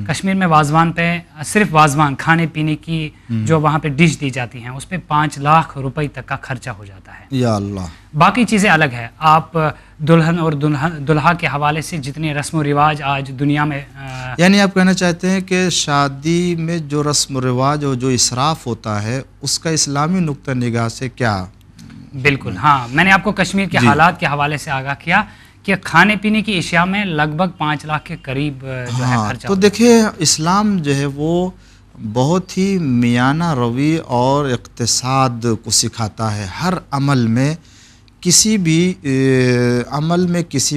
کشمیر میں واضوان پہ صرف واضوان کھانے پینے کی جو وہاں پہ ڈش دی جاتی ہیں اس پہ 5 لاکھ روپے تک کا خرچہ ہو جاتا ہے. یا اللہ. باقی چیزیں الگ ہے. آپ دلہن اور دلہا کے حوالے سے جتنے رسم و رواج آج دنیا میں یعنی آپ کہنا چاہتے ہیں کہ شادی میں جو رسم و رواج اور جو اسراف ہوتا ہے اس کا اسلامی نقطہ نگاہ سے کیا؟ بالکل ہاں، میں نے آپ کو کشمیر کے حالات کے حوالے سے آگاہ کیا کہ کھانے پینے کی اشیاء میں لگ بھگ 5 لاکھ کے قریب جو ہے خرچہ. تو دیکھیے اسلام جو ہے وہ بہت ہی میانہ روی اور اقتصاد کو سکھاتا ہے. ہر عمل میں کسی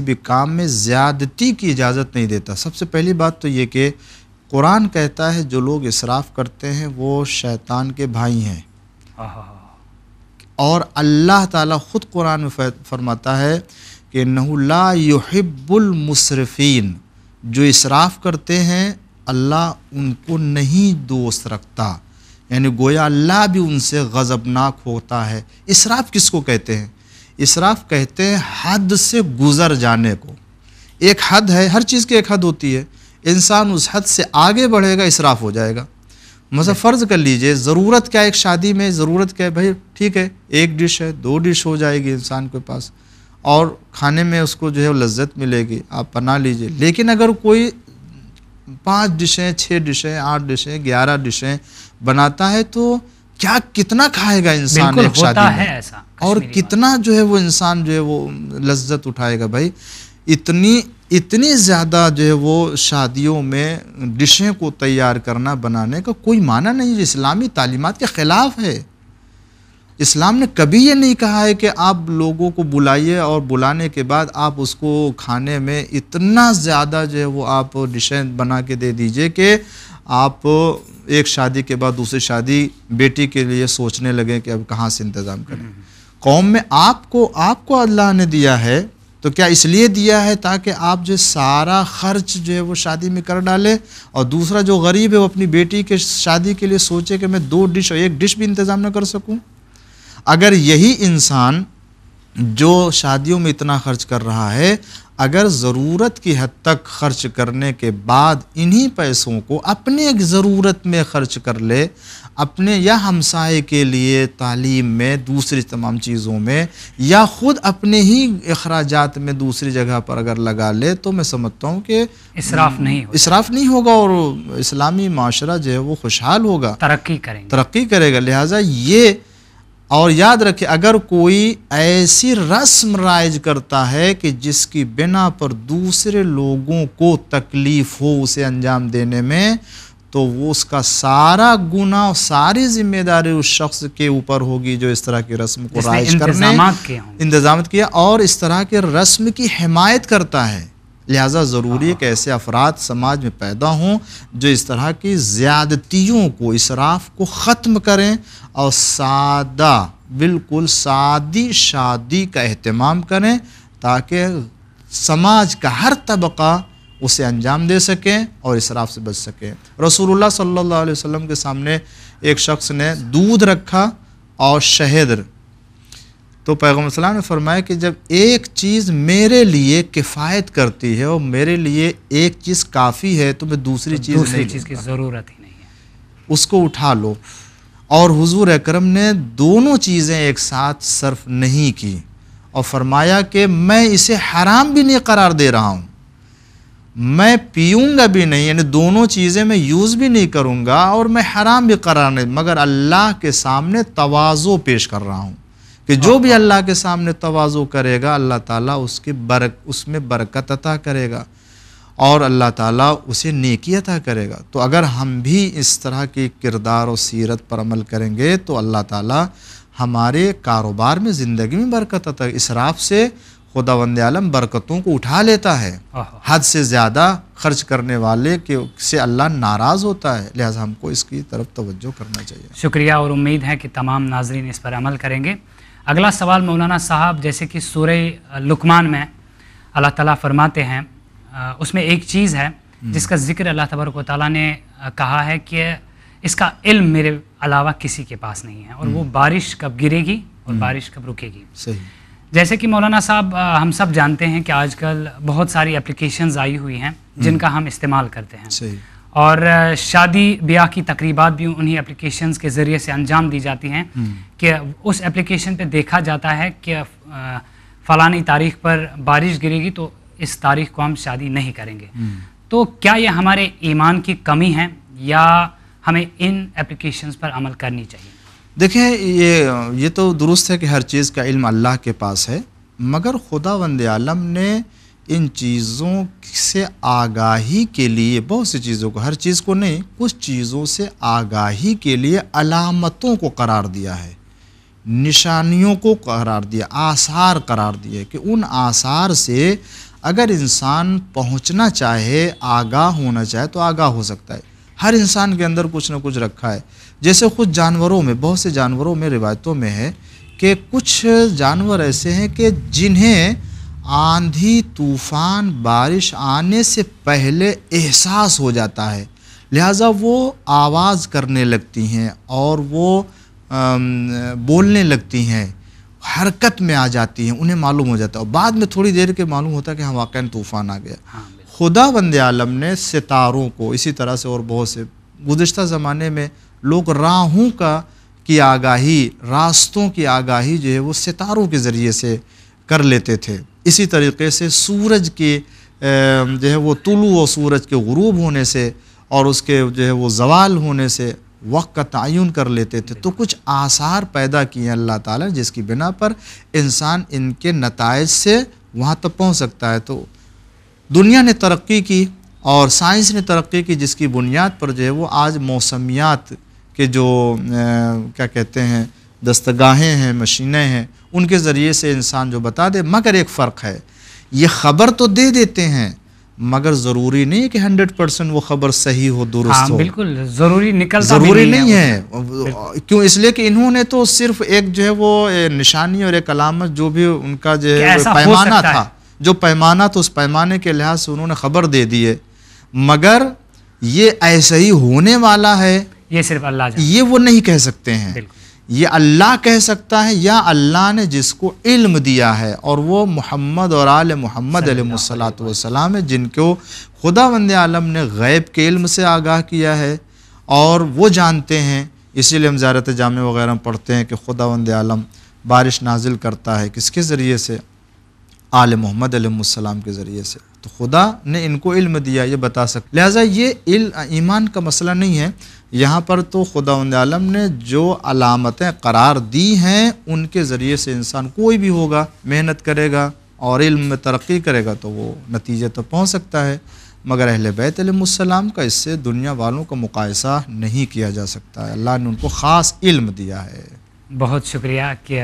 بھی کام میں زیادتی کی اجازت نہیں دیتا. سب سے پہلی بات تو یہ کہ قرآن کہتا ہے جو لوگ اسراف کرتے ہیں وہ شیطان کے بھائی ہیں. اور اللہ تعالیٰ خود قرآن میں فرماتا ہے کہ انہ لا یحب المسرفین، جو اسراف کرتے ہیں اللہ ان کو نہیں دوست رکھتا. یعنی گویا اللہ بھی ان سے غضبناک ہوتا ہے. اسراف کس کو کہتے ہیں؟ اسراف کہتے ہیں حد سے گزر جانے کو. ایک حد ہے، ہر چیز کی ایک حد ہوتی ہے. انسان اس حد سے آگے بڑھے گا اسراف ہو جائے گا. مثلا فرض کر لیجئے ضرورت کیا، ایک شادی میں ضرورت کیا ہے بھائی، ٹھیک ہے 1 ڈش ہے 2 ڈش ہو جائے گی انسان کے پاس اور کھانے میں اس کو جو ہے لذت ملے گی، آپ بنا لیجئے. لیکن اگر کوئی 5 ڈشیں 6 ڈشیں 8 ڈشیں 11 ڈشیں بناتا ہے تو کیا کتنا کھائے گا انسان ایک شادی میں، اور کتنا جو ہے وہ انسان جو ہے وہ لذت اٹھائے گا. بھائی اتنی زیادہ جو ہے وہ شادیوں میں ڈشیں کو تیار کرنا بنانے کا کوئی معنی نہیں، اسلامی تعلیمات کے خلاف ہے. اسلام نے کبھی یہ نہیں کہا ہے کہ آپ لوگوں کو بلائیے اور بلانے کے بعد آپ اس کو کھانے میں اتنا زیادہ جو ہے وہ آپ ڈشیں بنا کے دے دیجئے کہ آپ ایک شادی کے بعد دوسری شادی بیٹی کے لیے سوچنے لگیں کہ اب کہاں سے انتظام کریں. قوم میں آپ کو اللہ نے دیا ہے تو کیا اس لیے دیا ہے تاکہ آپ جو سارا خرچ جو ہے وہ شادی میں کر ڈالے، اور دوسرا جو غریب ہے وہ اپنی بیٹی کے شادی کے لیے سوچے کہ میں 2 ڈش اور 1 ڈش بھی انتظام نہ کر سکوں؟ اگر یہی انسان جو شادیوں میں اتنا خرچ کر رہا ہے اگر ضرورت کی حد تک خرچ کرنے کے بعد انہی پیسوں کو اپنے ضرورت میں خرچ کر لے، اپنے یا ہمسائے کے لیے تعلیم میں دوسری تمام چیزوں میں یا خود اپنے ہی اخراجات میں دوسری جگہ پر اگر لگا لے تو میں سمجھتا ہوں کہ اسراف نہیں ہوگا اور اسلامی معاشرہ جو ہے وہ خوشحال ہوگا، ترقی کرے گا. لہٰذا یہ اور یاد رکھے اگر کوئی ایسی رسم رائج کرتا ہے کہ جس کی بنا پر دوسرے لوگوں کو تکلیف ہو اسے انجام دینے میں، تو وہ اس کا سارا گناہ ساری ذمہ داری اس شخص کے اوپر ہوگی جو اس طرح کی رسم کو رائج کرنے انتظامات کیا اور اس طرح کے رسم کی حمایت کرتا ہے. لہٰذا ضروری ہے کہ ایسے افراد سماج میں پیدا ہوں جو اس طرح کی زیادتیوں کو، اسراف کو ختم کریں اور بالکل سادی شادی کا اہتمام کریں تاکہ سماج کا ہر طبقہ اسے انجام دے سکیں اور اسراف سے بچ سکیں. رسول اللہ صلی اللہ علیہ وسلم کے سامنے ایک شخص نے دودھ رکھا اور شہد، تو پیغمبر صلی اللہ علیہ وسلم نے فرمایا کہ جب ایک چیز میرے لیے کفایت کرتی ہے اور میرے لیے ایک چیز کافی ہے تو میں دوسری چیز کی ضرورت ہی نہیں ہے، اس کو اٹھا لو. اور حضور اکرم نے دونوں چیزیں ایک ساتھ صرف نہیں کی اور فرمایا کہ میں اسے حرام بھی نہیں قرار دے رہا ہوں، میں پیوں گا بھی نہیں، یعنی دونوں چیزیں میں یوز بھی نہیں کروں گا اور میں حرام بھی قرار نہیں، مگر اللہ کے سامنے تواضع پیش کر رہا ہوں کہ جو بھی اللہ کے سامنے تواضع کرے گا اللہ تعالیٰ اس میں برکت عطا کرے گا اور اللہ تعالیٰ اسے نیکی عطا کرے گا. تو اگر ہم بھی اس طرح کی کردار و سیرت پر عمل کریں گے تو اللہ تعالیٰ ہمارے کاروبار میں زندگی میں برکت عطا. اسراف سے خداوند عالم برکتوں کو اٹھا لیتا ہے، حد سے زیادہ خرچ کرنے والے سے اللہ ناراض ہوتا ہے. لہٰذا ہم کو اس کی طرف توجہ کرنا چاہیے. شکریہ اور امید ہے کہ تمام ناظرین اس پر عمل کریں گے. اگلا سوال مولانا صاحب، جیسے کہ سورہ لقمان میں اللہ تعالیٰ فرماتے ہیں، اس میں ایک چیز ہے جس کا ذکر اللہ تبارک و تعالیٰ نے کہا ہے کہ اس کا علم میرے علاوہ کسی کے پاس نہیں ہے، اور وہ بارش کب گرے گی اور بارش کب رکے گی. صحیح. جیسے کہ مولانا صاحب ہم سب جانتے ہیں کہ آج کل بہت ساری اپلیکیشنز آئی ہوئی ہیں جن کا ہم استعمال کرتے ہیں. صحیح. اور شادی بیاہ کی تقریبات بھی انہی اپلیکیشنز کے ذریعے سے انجام دی جاتی ہیں کہ اس اپلیکیشن پہ دیکھا جاتا ہے کہ فلانی تاریخ پر بارش گرے گی تو اس تاریخ کو ہم شادی نہیں کریں گے. تو کیا یہ ہمارے ایمان کی کمی ہے یا ہمیں ان اپلیکیشنز پر عمل کرنی چاہیے؟ دیکھیں یہ تو درست ہے کہ ہر چیز کا علم اللہ کے پاس ہے، مگر خداوند عالم نے ان چیزوں سے آگاہی کے لیے بہت سی چیزوں کو، ہر چیز کو نہیں، کچھ چیزوں سے آگاہی کے لیے علامتوں کو قرار دیا ہے، نشانیوں کو قرار دیا، آثار قرار دیا کہ ان آثار سے اگر انسان پہنچنا چاہے، آگاہ ہونا چاہے تو آگاہ ہو سکتا ہے. ہر انسان کے اندر کچھ نہ کچھ رکھا ہے. جیسے خود جانوروں میں، بہت سے جانوروں میں روایتوں میں ہے کہ کچھ جانور ایسے ہیں کہ جنہیں آندھی، طوفان، بارش آنے سے پہلے احساس ہو جاتا ہے، لہٰذا وہ آواز کرنے لگتی ہیں اور وہ بولنے لگتی ہیں، حرکت میں آ جاتی ہیں، انہیں معلوم ہو جاتا ہے، اور بعد میں تھوڑی دیر کے معلوم ہوتا ہے کہ ہاں واقعاً طوفان آ گیا. خداوند عالم نے ستاروں کو اسی طرح سے، اور بہت سے گزشتہ زمانے میں لوگ راہوں کی آگاہی، راستوں کی آگاہی جو ہے وہ ستاروں کے ذریعے سے کر لیتے تھے. اسی طریقے سے سورج کے جو ہے وہ طلوع و سورج کے غروب ہونے سے اور اس کے جو ہے وہ زوال ہونے سے وقت کا تعین کر لیتے تھے. تو کچھ آثار پیدا کیے اللہ تعالیٰ جس کی بنا پر انسان ان کے نتائج سے وہاں تک پہنچ سکتا ہے. تو دنیا نے ترقی کی اور سائنس نے ترقی کی، جس کی بنیاد پر جو ہے وہ آج موسمیات کے جو کیا کہتے ہیں دستگاہیں ہیں، مشینیں ہیں، ان کے ذریعے سے انسان جو بتا دے. مگر ایک فرق ہے، یہ خبر تو دے دیتے ہیں مگر ضروری نہیں کہ 100% وہ خبر صحیح ہو، درست ہو. بالکل ضروری نکلتا ضروری نہیں ہے. کیوں؟ اس لیے کہ انہوں نے تو صرف ایک جو ہے وہ نشانی اور ایک علامت جو بھی ان کا جو ہے پیمانہ تھا، جو پیمانہ تو اس پیمانے کے لحاظ سے انہوں نے خبر دے دی ہے، مگر یہ ایسا ہی ہونے والا ہے یہ صرف اللہ جانتا ہے، یہ وہ نہیں کہہ سکتے ہیں. یہ اللہ کہہ سکتا ہے یا اللہ نے جس کو علم دیا ہے، اور وہ محمد اور آل محمد علیہ الصلوۃ والسلام ہے، جن کو خداوند عالم نے غیب کے علم سے آگاہ کیا ہے اور وہ جانتے ہیں. اسی لیے ہم زیارت جامع وغیرہ میں پڑھتے ہیں کہ خداوند عالم بارش نازل کرتا ہے کس کے ذریعے سے؟ آل محمد علیہ السلام کے ذریعے سے. تو خدا نے ان کو علم دیا، یہ بتا سکتے. لہٰذا یہ ایمان کا مسئلہ نہیں ہے. یہاں پر تو خداوند عالم نے جو علامتیں قرار دی ہیں ان کے ذریعے سے انسان کوئی بھی ہوگا، محنت کرے گا اور علم میں ترقی کرے گا تو وہ نتیجے تک پہنچ سکتا ہے. مگر اہل بیت علیہ السلام کا اس سے دنیا والوں کا مقایسہ نہیں کیا جا سکتا ہے. اللہ نے ان کو خاص علم دیا ہے. بہت شکریہ کہ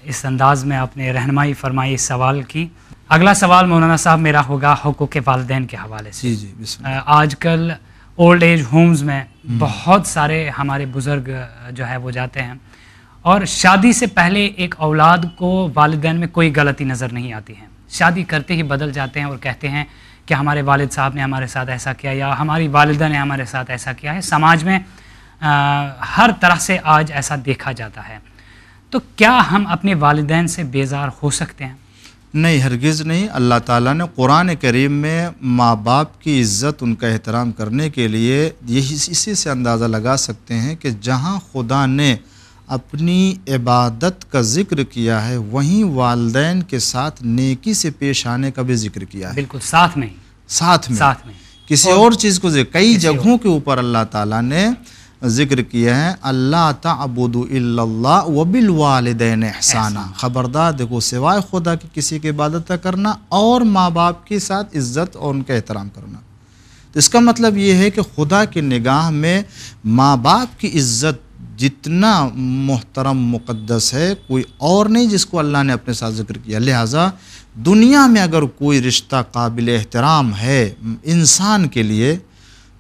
اس انداز میں آپ نے رہنمائی فرمائی اس سوال کی. اگلا سوال مولانا صاحب میرا ہوگا حقوق والدین کے حوالے سے. جی بسم اللہ. آج کل اولڈ ایج ہومز میں بہت سارے ہمارے بزرگ جو ہے وہ جاتے ہیں اور شادی سے پہلے ایک اولاد کو والدین میں کوئی غلطی نظر نہیں آتی ہے. شادی کرتے ہی بدل جاتے ہیں اور کہتے ہیں کہ ہمارے والد صاحب نے ہمارے ساتھ ایسا کیا یا ہماری والدہ نے ہمارے ساتھ ایسا کیا ہے. سماج میں ہر طرح سے آج ایسا دیکھا جاتا ہے. تو کیا ہم اپنے والدین سے بیزار ہو سکتے ہیں؟ نہیں، ہرگز نہیں. اللہ تعالیٰ نے قرآن کریم میں ماں باپ کی عزت، ان کا احترام کرنے کے لیے اسی سے اندازہ لگا سکتے ہیں کہ جہاں خدا نے اپنی عبادت کا ذکر کیا ہے وہیں والدین کے ساتھ نیکی سے پیش آنے کا بھی ذکر کیا ہے. بالکل ساتھ میں کسی اور چیز کو کئی جگہوں کے اوپر اللہ تعالیٰ نے ذکر کیا ہے. اللہ تعبدوا الا اللہ وبالوالدین احسانا. خبردار دیکھو، سوائے خدا کی کسی کی عبادت کرنا اور ماں باپ کے ساتھ عزت اور ان کا احترام کرنا. تو اس کا مطلب یہ ہے کہ خدا کی نگاہ میں ماں باپ کی عزت جتنا محترم مقدس ہے کوئی اور نہیں جس کو اللہ نے اپنے ساتھ ذکر کیا. لہٰذا دنیا میں اگر کوئی رشتہ قابل احترام ہے انسان کے لیے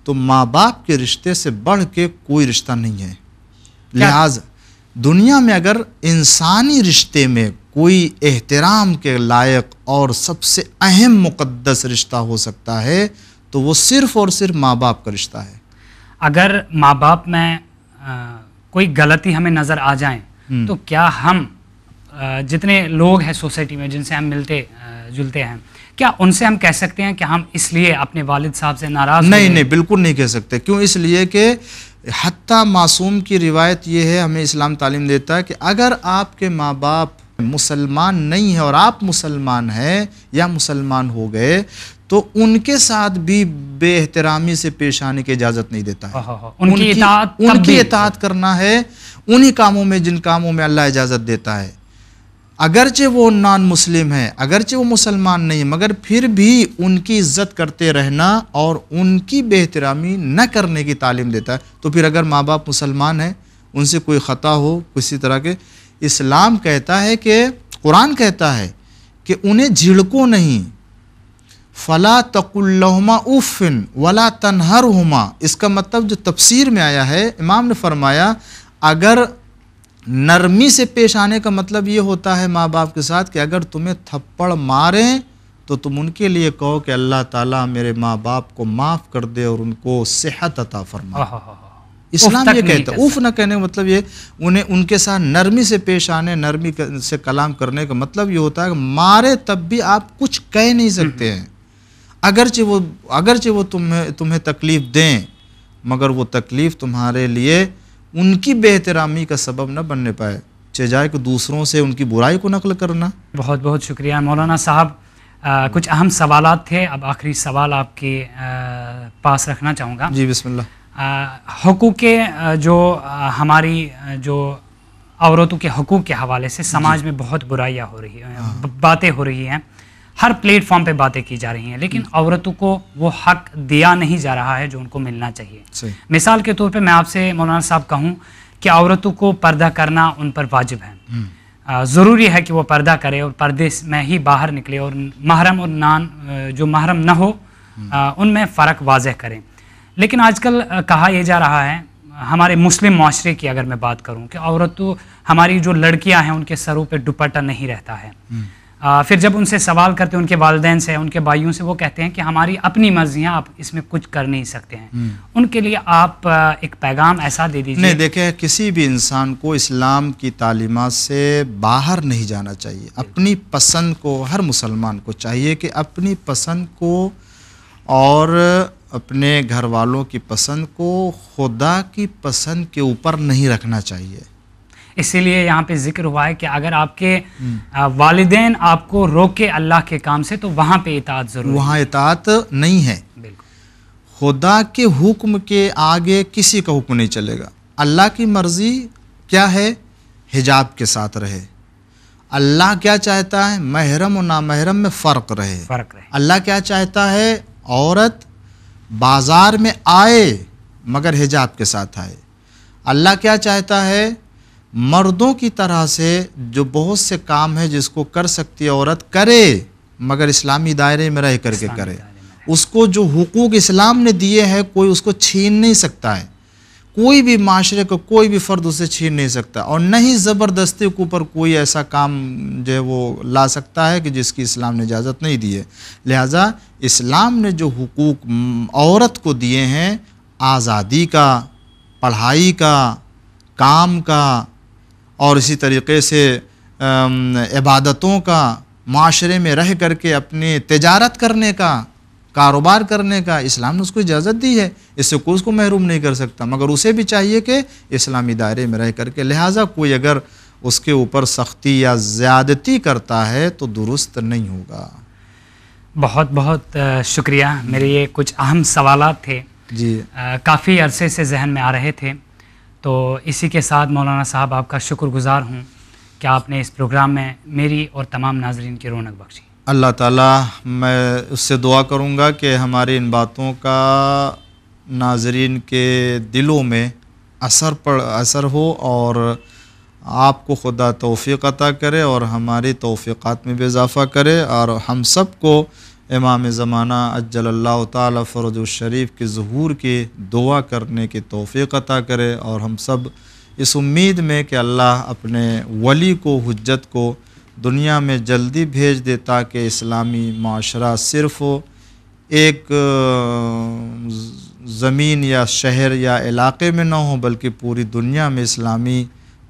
تو ماں باپ کے رشتے سے بڑھ کے کوئی رشتہ نہیں ہے. لہٰذا دنیا میں اگر انسانی رشتے میں کوئی احترام کے لائق اور سب سے اہم مقدس رشتہ ہو سکتا ہے تو وہ صرف اور صرف ماں باپ کا رشتہ ہے. اگر ماں باپ میں کوئی غلطی ہمیں نظر آ جائیں تو کیا ہم جتنے لوگ ہیں سوسائٹی میں جن سے ہم ملتے جلتے ہیں، کیا ان سے ہم کہہ سکتے ہیں کہ ہم اس لیے اپنے والد صاحب سے ناراض نہیں نہیں، بالکل نہیں کہہ سکتے. کیوں؟ اس لیے کہ حتیٰ معصوم کی روایت یہ ہے، ہمیں اسلام تعلیم دیتا ہے کہ اگر آپ کے ماں باپ مسلمان نہیں ہیں اور آپ مسلمان ہیں یا مسلمان ہو گئے تو ان کے ساتھ بھی بے احترامی سے پیش آنے کی اجازت نہیں دیتا ہے. ان کی اطاعت کرنا ہے انہی کاموں میں جن کاموں میں اللہ اجازت دیتا ہے. اگرچہ وہ نان مسلم ہے، اگرچہ وہ مسلمان نہیں، مگر پھر بھی ان کی عزت کرتے رہنا اور ان کی بے احترامی نہ کرنے کی تعلیم دیتا ہے. تو پھر اگر ماں باپ مسلمان ہیں، ان سے کوئی خطا ہو کسی طرح کے، اسلام کہتا ہے کہ قرآن کہتا ہے کہ انہیں جھڑکو نہیں. فلا تقل لہما اف ولا تنہرہما. اس کا مطلب جو تفسیر میں آیا ہے، امام نے فرمایا اگر نرمی سے پیش آنے کا مطلب یہ ہوتا ہے ماں باپ کے ساتھ کہ اگر تمہیں تھپڑ ماریں تو تم ان کے لیے کہو کہ اللہ تعالیٰ میرے ماں باپ کو معاف کر دے اور ان کو صحت عطا فرمائے. اسلام یہ کہتا ہے. اوف نہ کہنے کا مطلب یہ انہیں ان کے ساتھ نرمی سے پیش آنے، نرمی سے کلام کرنے کا مطلب یہ ہوتا ہے کہ مارے تب بھی آپ کچھ کہہ نہیں سکتے ہیں، اگرچہ وہ تمہیں تکلیف دیں، مگر وہ تکلیف تمہارے لیے ان کی بے احترامی کا سبب نہ بننے پائے، چاہے کہ دوسروں سے ان کی برائی کو نقل کرنا. بہت بہت شکریہ مولانا صاحب. کچھ اہم سوالات تھے، اب آخری سوال آپ کے پاس رکھنا چاہوں گا. جی بسم اللہ. حقوق جو ہماری جو عورتوں کے حقوق کے حوالے سے سماج میں بہت برائیاں ہو رہی ہیں، باتیں ہو رہی ہیں، ہر پلیٹ فارم پہ باتیں کی جا رہی ہیں، لیکن عورتوں کو وہ حق دیا نہیں جا رہا ہے جو ان کو ملنا چاہیے. مثال کے طور پہ میں آپ سے مولانا صاحب کہوں کہ عورتوں کو پردہ کرنا ان پر واجب ہے، ضروری ہے کہ وہ پردہ کرے اور پردے میں ہی باہر نکلے، اور محرم اور نان جو محرم نہ ہو ان میں فرق واضح کریں. لیکن آج کل کہا یہ جا رہا ہے، ہمارے مسلم معاشرے کی اگر میں بات کروں، کہ عورتوں ہماری جو لڑکیاں ہیں ان کے سروں پہ دوپٹہ نہیں رہتا ہے. پھر جب ان سے سوال کرتے ہیں، ان کے والدین سے، ان کے بھائیوں سے، وہ کہتے ہیں کہ ہماری اپنی مرضیاں، آپ اس میں کچھ کر نہیں سکتے ہیں. ان کے لیے آپ ایک پیغام ایسا دے دیجیے. نہیں، دیکھیں کسی بھی انسان کو اسلام کی تعلیمات سے باہر نہیں جانا چاہیے. اپنی پسند کو ہر مسلمان کو چاہیے کہ اپنی پسند کو اور اپنے گھر والوں کی پسند کو خدا کی پسند کے اوپر نہیں رکھنا چاہیے. اسی لیے یہاں پہ ذکر ہوا ہے کہ اگر آپ کے والدین آپ کو روکے اللہ کے کام سے تو وہاں پہ اطاعت ضرور. وہاں اطاعت نہیں ہے. بالکل. خدا کے حکم کے آگے کسی کا حکم نہیں چلے گا. اللہ کی مرضی کیا ہے؟ حجاب کے ساتھ رہے. اللہ کیا چاہتا ہے؟ محرم و نامحرم میں فرق رہے. اللہ کیا چاہتا ہے؟ عورت بازار میں آئے مگر حجاب کے ساتھ آئے. اللہ کیا چاہتا ہے؟ مردوں کی طرح سے جو بہت سے کام ہے جس کو کر سکتی عورت کرے، مگر اسلامی دائرے میں رہ کر کے کرے. اس کو جو حقوق اسلام نے دیے ہیں کوئی اس کو چھین نہیں سکتا ہے. کوئی بھی معاشرے کو کوئی بھی فرد اسے چھین نہیں سکتا، اور نہ ہی زبردستی کے اوپر کوئی ایسا کام جو ہے وہ لا سکتا ہے کہ جس کی اسلام نے اجازت نہیں دی ہے. لہٰذا اسلام نے جو حقوق عورت کو دیے ہیں، آزادی کا، پڑھائی کا، کام کا، اور اسی طریقے سے عبادتوں کا، معاشرے میں رہ کر کے اپنی تجارت کرنے کا، کاروبار کرنے کا، اسلام نے اس کو اجازت دی ہے. اس سے کوئی اس کو محروم نہیں کر سکتا، مگر اسے بھی چاہیے کہ اسلامی دائرے میں رہ کر کے. لہٰذا کوئی اگر اس کے اوپر سختی یا زیادتی کرتا ہے تو درست نہیں ہوگا. بہت بہت شکریہ. میرے یہ کچھ اہم سوالات تھے، جی کافی عرصے سے ذہن میں آ رہے تھے. تو اسی کے ساتھ مولانا صاحب آپ کا شکر گزار ہوں کہ آپ نے اس پروگرام میں میری اور تمام ناظرین کی رونق بخشی. اللہ تعالیٰ، میں اس سے دعا کروں گا کہ ہماری ان باتوں کا ناظرین کے دلوں میں اثر ہو، اور آپ کو خدا توفیق عطا کرے اور ہماری توفیقات میں بھی اضافہ کرے، اور ہم سب کو امام زمانہ عجل اللہ تعالیٰ فرج الشریف کے ظہور کی دعا کرنے کی توفیق عطا کرے. اور ہم سب اس امید میں کہ اللہ اپنے ولی کو، حجت کو دنیا میں جلدی بھیج دے، تاکہ اسلامی معاشرہ صرف ایک زمین یا شہر یا علاقے میں نہ ہو، بلکہ پوری دنیا میں اسلامی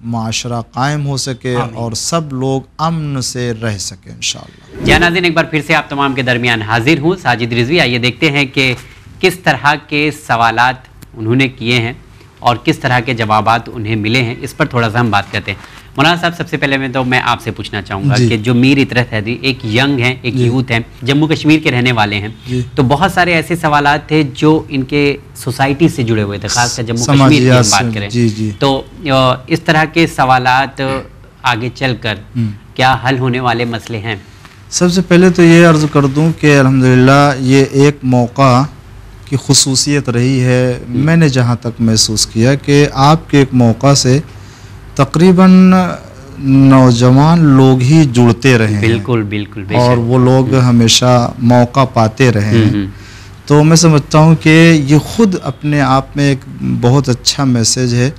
معاشرہ قائم ہو سکے اور سب لوگ امن سے رہ سکیں انشاءاللہ۔ جی ناظرین، ایک بار پھر سے آپ تمام کے درمیان حاضر ہوں، ساجد رضوی۔ آئیے دیکھتے ہیں کہ کس طرح کے سوالات انہوں نے کیے ہیں اور کس طرح کے جوابات انہیں ملے ہیں، اس پر تھوڑا سا ہم بات کرتے ہیں۔ مولانا صاحب، سب سے پہلے میں آپ سے پوچھنا چاہوں گا کہ جو میر اطرت حیدری ایک ینگ ہیں، ایک یوتھ ہیں، جموں کشمیر کے رہنے والے ہیں، تو بہت سارے ایسے سوالات تھے جو ان کے سوسائٹی سے جڑے ہوئے تھے، خاص کر جموں کشمیر کی ہم بات کریں تو اس طرح کے سوالات آگے چل کر کیا حل ہونے والے مسئلے ہیں؟ سب سے پہلے تو یہ عرض کر دوں کہ الحمدللہ یہ ایک موقع کی خصوصیت رہی ہے، میں نے جہاں تک محسوس کیا کہ آپ کے ایک موقع سے تقریباً نوجوان لوگ ہی جڑتے رہے ہیں، بالکل بالکل، اور وہ لوگ ہمیشہ موقع پاتے رہے ہیں۔ تو میں سمجھتا ہوں کہ یہ خود اپنے آپ میں ایک بہت اچھا میسیج ہے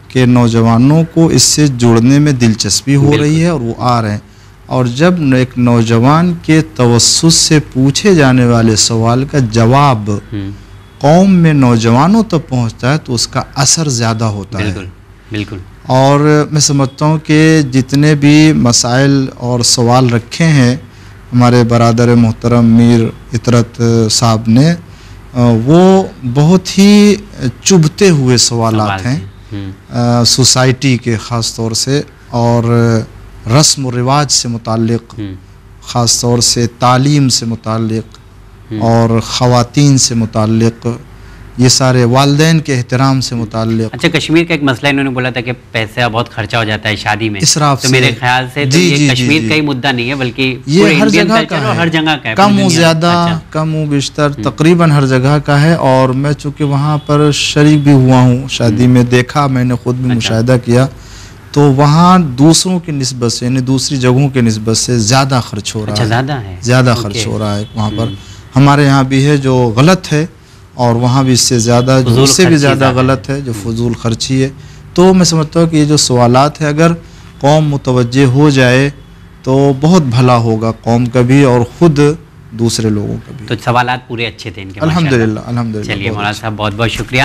کہ نوجوانوں کو اس سے جڑنے میں دلچسپی ہو رہی ہے اور وہ آ رہے ہیں، اور جب ایک نوجوان کے توسط سے پوچھے جانے والے سوال کا جواب قوم میں نوجوانوں تک پہنچتا ہے تو اس کا اثر زیادہ ہوتا ہے۔ بالکل۔ اور میں سمجھتا ہوں کہ جتنے بھی مسائل اور سوال رکھے ہیں ہمارے برادر محترم میر اطرت صاحب نے، وہ بہت ہی چبھتے ہوئے سوالات ہیں سوسائٹی کے خاص طور سے، اور رسم و رواج سے متعلق، خاص طور سے تعلیم سے متعلق اور خواتین سے متعلق، یہ سارے والدین کے احترام سے متعلق۔ اچھا، کشمیر کا ایک مسئلہ انہوں نے بولا تھا کہ پیسہ بہت خرچہ ہو جاتا ہے شادی میں، اسراف سے، تو میرے خیال سے تو یہ کشمیر کا ہی مدعا نہیں ہے بلکہ یہ ہر جگہ کا ہے، ہر جگہ کا ہے، کم و زیادہ، کم و بیشتر تقریباً ہر جگہ کا ہے۔ اور میں چونکہ وہاں پر شریک بھی ہوا ہوں شادی میں، دیکھا، میں نے خود بھی مشاہدہ کیا، تو وہاں دوسروں کی نسبت سے، یعنی دوسری جگہوں کے نسبت سے زیادہ خرچ ہو رہا ہے، زیادہ خرچ ہو رہا ہے وہاں پر۔ ہمارے یہاں بھی ہے جو غلط ہے، اور وہاں بھی اس سے زیادہ، اس سے بھی زیادہ غلط ہے جو فضول خرچی ہے۔ تو میں سمجھتا ہوں کہ یہ جو سوالات ہیں اگر قوم متوجہ ہو جائے تو بہت بھلا ہوگا قوم کا بھی اور خود دوسرے لوگوں کا بھی۔ تو سوالات پورے اچھے تھے ان کے، الحمدللہ الحمدللہ۔ چلیے مولانا صاحب، بہت بہت شکریہ۔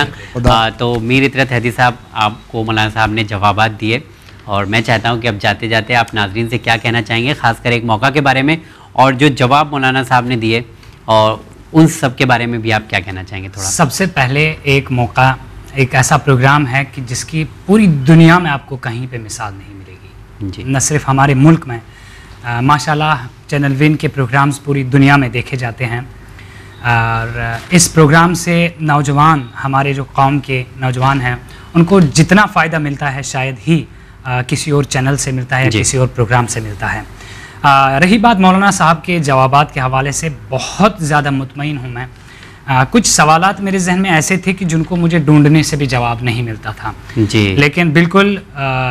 تو میر اطرت حیدری صاحب، آپ کو مولانا صاحب نے جوابات دیے، اور میں چاہتا ہوں کہ اب جاتے جاتے آپ ناظرین سے کیا کہنا چاہیں گے، خاص کر ایک موقع کے بارے میں، اور جو جواب مولانا صاحب نے دیے اور ان سب کے بارے میں بھی آپ کیا کہنا چاہیں گے تھوڑا؟ سب سے پہلے ایک موقع، ایک ایسا پروگرام ہے کہ جس کی پوری دنیا میں آپ کو کہیں پہ مثال نہیں ملے گی، جی، نہ صرف ہمارے ملک میں، ماشاءاللہ چینل ون کے پروگرامز پوری دنیا میں دیکھے جاتے ہیں، اور اس پروگرام سے نوجوان، ہمارے جو قوم کے نوجوان ہیں، ان کو جتنا فائدہ ملتا ہے شاید ہی کسی اور چینل سے ملتا ہے، کسی اور پروگرام سے ملتا ہے۔ رہی بات مولانا صاحب کے جوابات کے حوالے سے، بہت زیادہ مطمئن ہوں میں۔ کچھ سوالات میرے ذہن میں ایسے تھے کہ جن کو مجھے ڈھونڈنے سے بھی جواب نہیں ملتا تھا، لیکن بالکل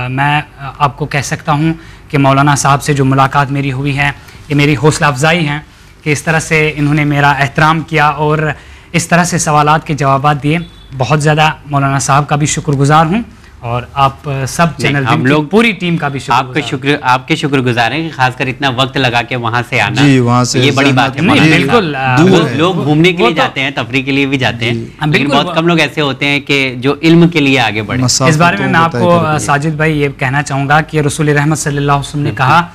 میں آپ کو کہہ سکتا ہوں کہ مولانا صاحب سے جو ملاقات میری ہوئی ہے، یہ میری حوصلہ افزائی ہے کہ اس طرح سے انہوں نے میرا احترام کیا اور اس طرح سے سوالات کے جوابات دیے۔ بہت زیادہ مولانا صاحب کا بھی شکر گزار ہوں، اور آپ سب چینل ہم لوگ پوری ٹیم کا بھی آپ کے شکر گزار ہیں کہ خاص کر اتنا وقت لگا کے وہاں سے آنا، وہاں سے یہ بڑی بات ہے۔ بالکل، لوگ گھومنے کے لیے جاتے ہیں، تفریح کے لیے بھی جاتے ہیں، لیکن بہت کم لوگ ایسے ہوتے ہیں کہ جو علم کے لیے آگے بڑھے۔ اس بارے میں آپ کو ساجد بھائی یہ کہنا چاہوں گا کہ رسول رحمت صلی اللہ علیہ وسلم نے کہا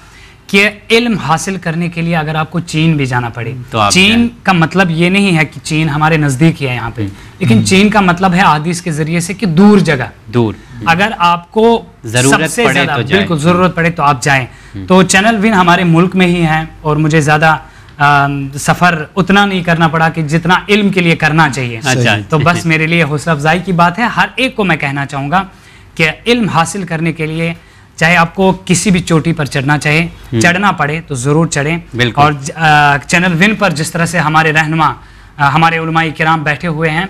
کہ علم حاصل کرنے کے لیے اگر آپ کو چین بھی جانا پڑے، چین کا مطلب یہ نہیں ہے کہ چین ہمارے نزدیک ہی ہے یہاں پہ، لیکن چین کا مطلب ہے احادیث کے ذریعے سے کہ دور جگہ، دور، اگر آپ کو ضرورت پڑے تو جائیں، بالکل ضرورت پڑے تو آپ جائیں۔ تو چینل ون ہمارے ملک میں ہی ہے، اور مجھے زیادہ سفر اتنا نہیں کرنا پڑا کہ جتنا علم کے لیے کرنا چاہیے، تو بس میرے لیے حوصلہ افزائی کی بات ہے۔ ہر ایک کو میں کہنا چاہوں گا کہ علم حاصل کرنے کے لیے چاہے آپ کو کسی بھی چوٹی پر چڑھنا پڑے تو ضرور چڑھیں، اور چینل ون پر جس طرح سے ہمارے رہنما، ہمارے علماء کرام بیٹھے ہوئے ہیں،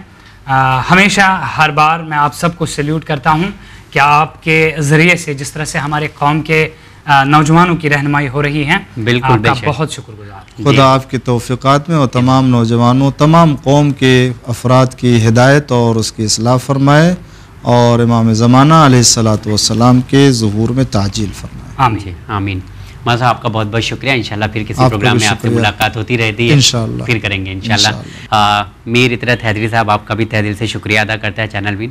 ہمیشہ ہر بار میں آپ سب کو سیلیوٹ کرتا ہوں کہ آپ کے ذریعے سے جس طرح سے ہمارے قوم کے نوجوانوں کی رہنمائی ہو رہی ہے، آپ کا بہت شکر گزار۔ خدا آپ کی توفیقات میں اور تمام نوجوانوں، تمام قوم کے افراد کی ہدایت اور اس کی اصلاح فرمائے، اور امام زمانہ علیہ الصلوۃ والسلام کے ظہور میں تعجیل فرمائے۔ آمین آمین۔ مولانا صاحب آپ کا بہت بہت شکریہ، انشاءاللہ پھر کسی پروگرام میں آپ سے ملاقات ہوتی رہتی ہے، انشاءاللہ پھر کریں گے انشاءاللہ۔ میر اطرت حیدری صاحب، آپ کا بھی تہہ دل سے شکریہ ادا کرتا ہے چینل ون۔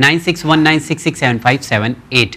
9619667578।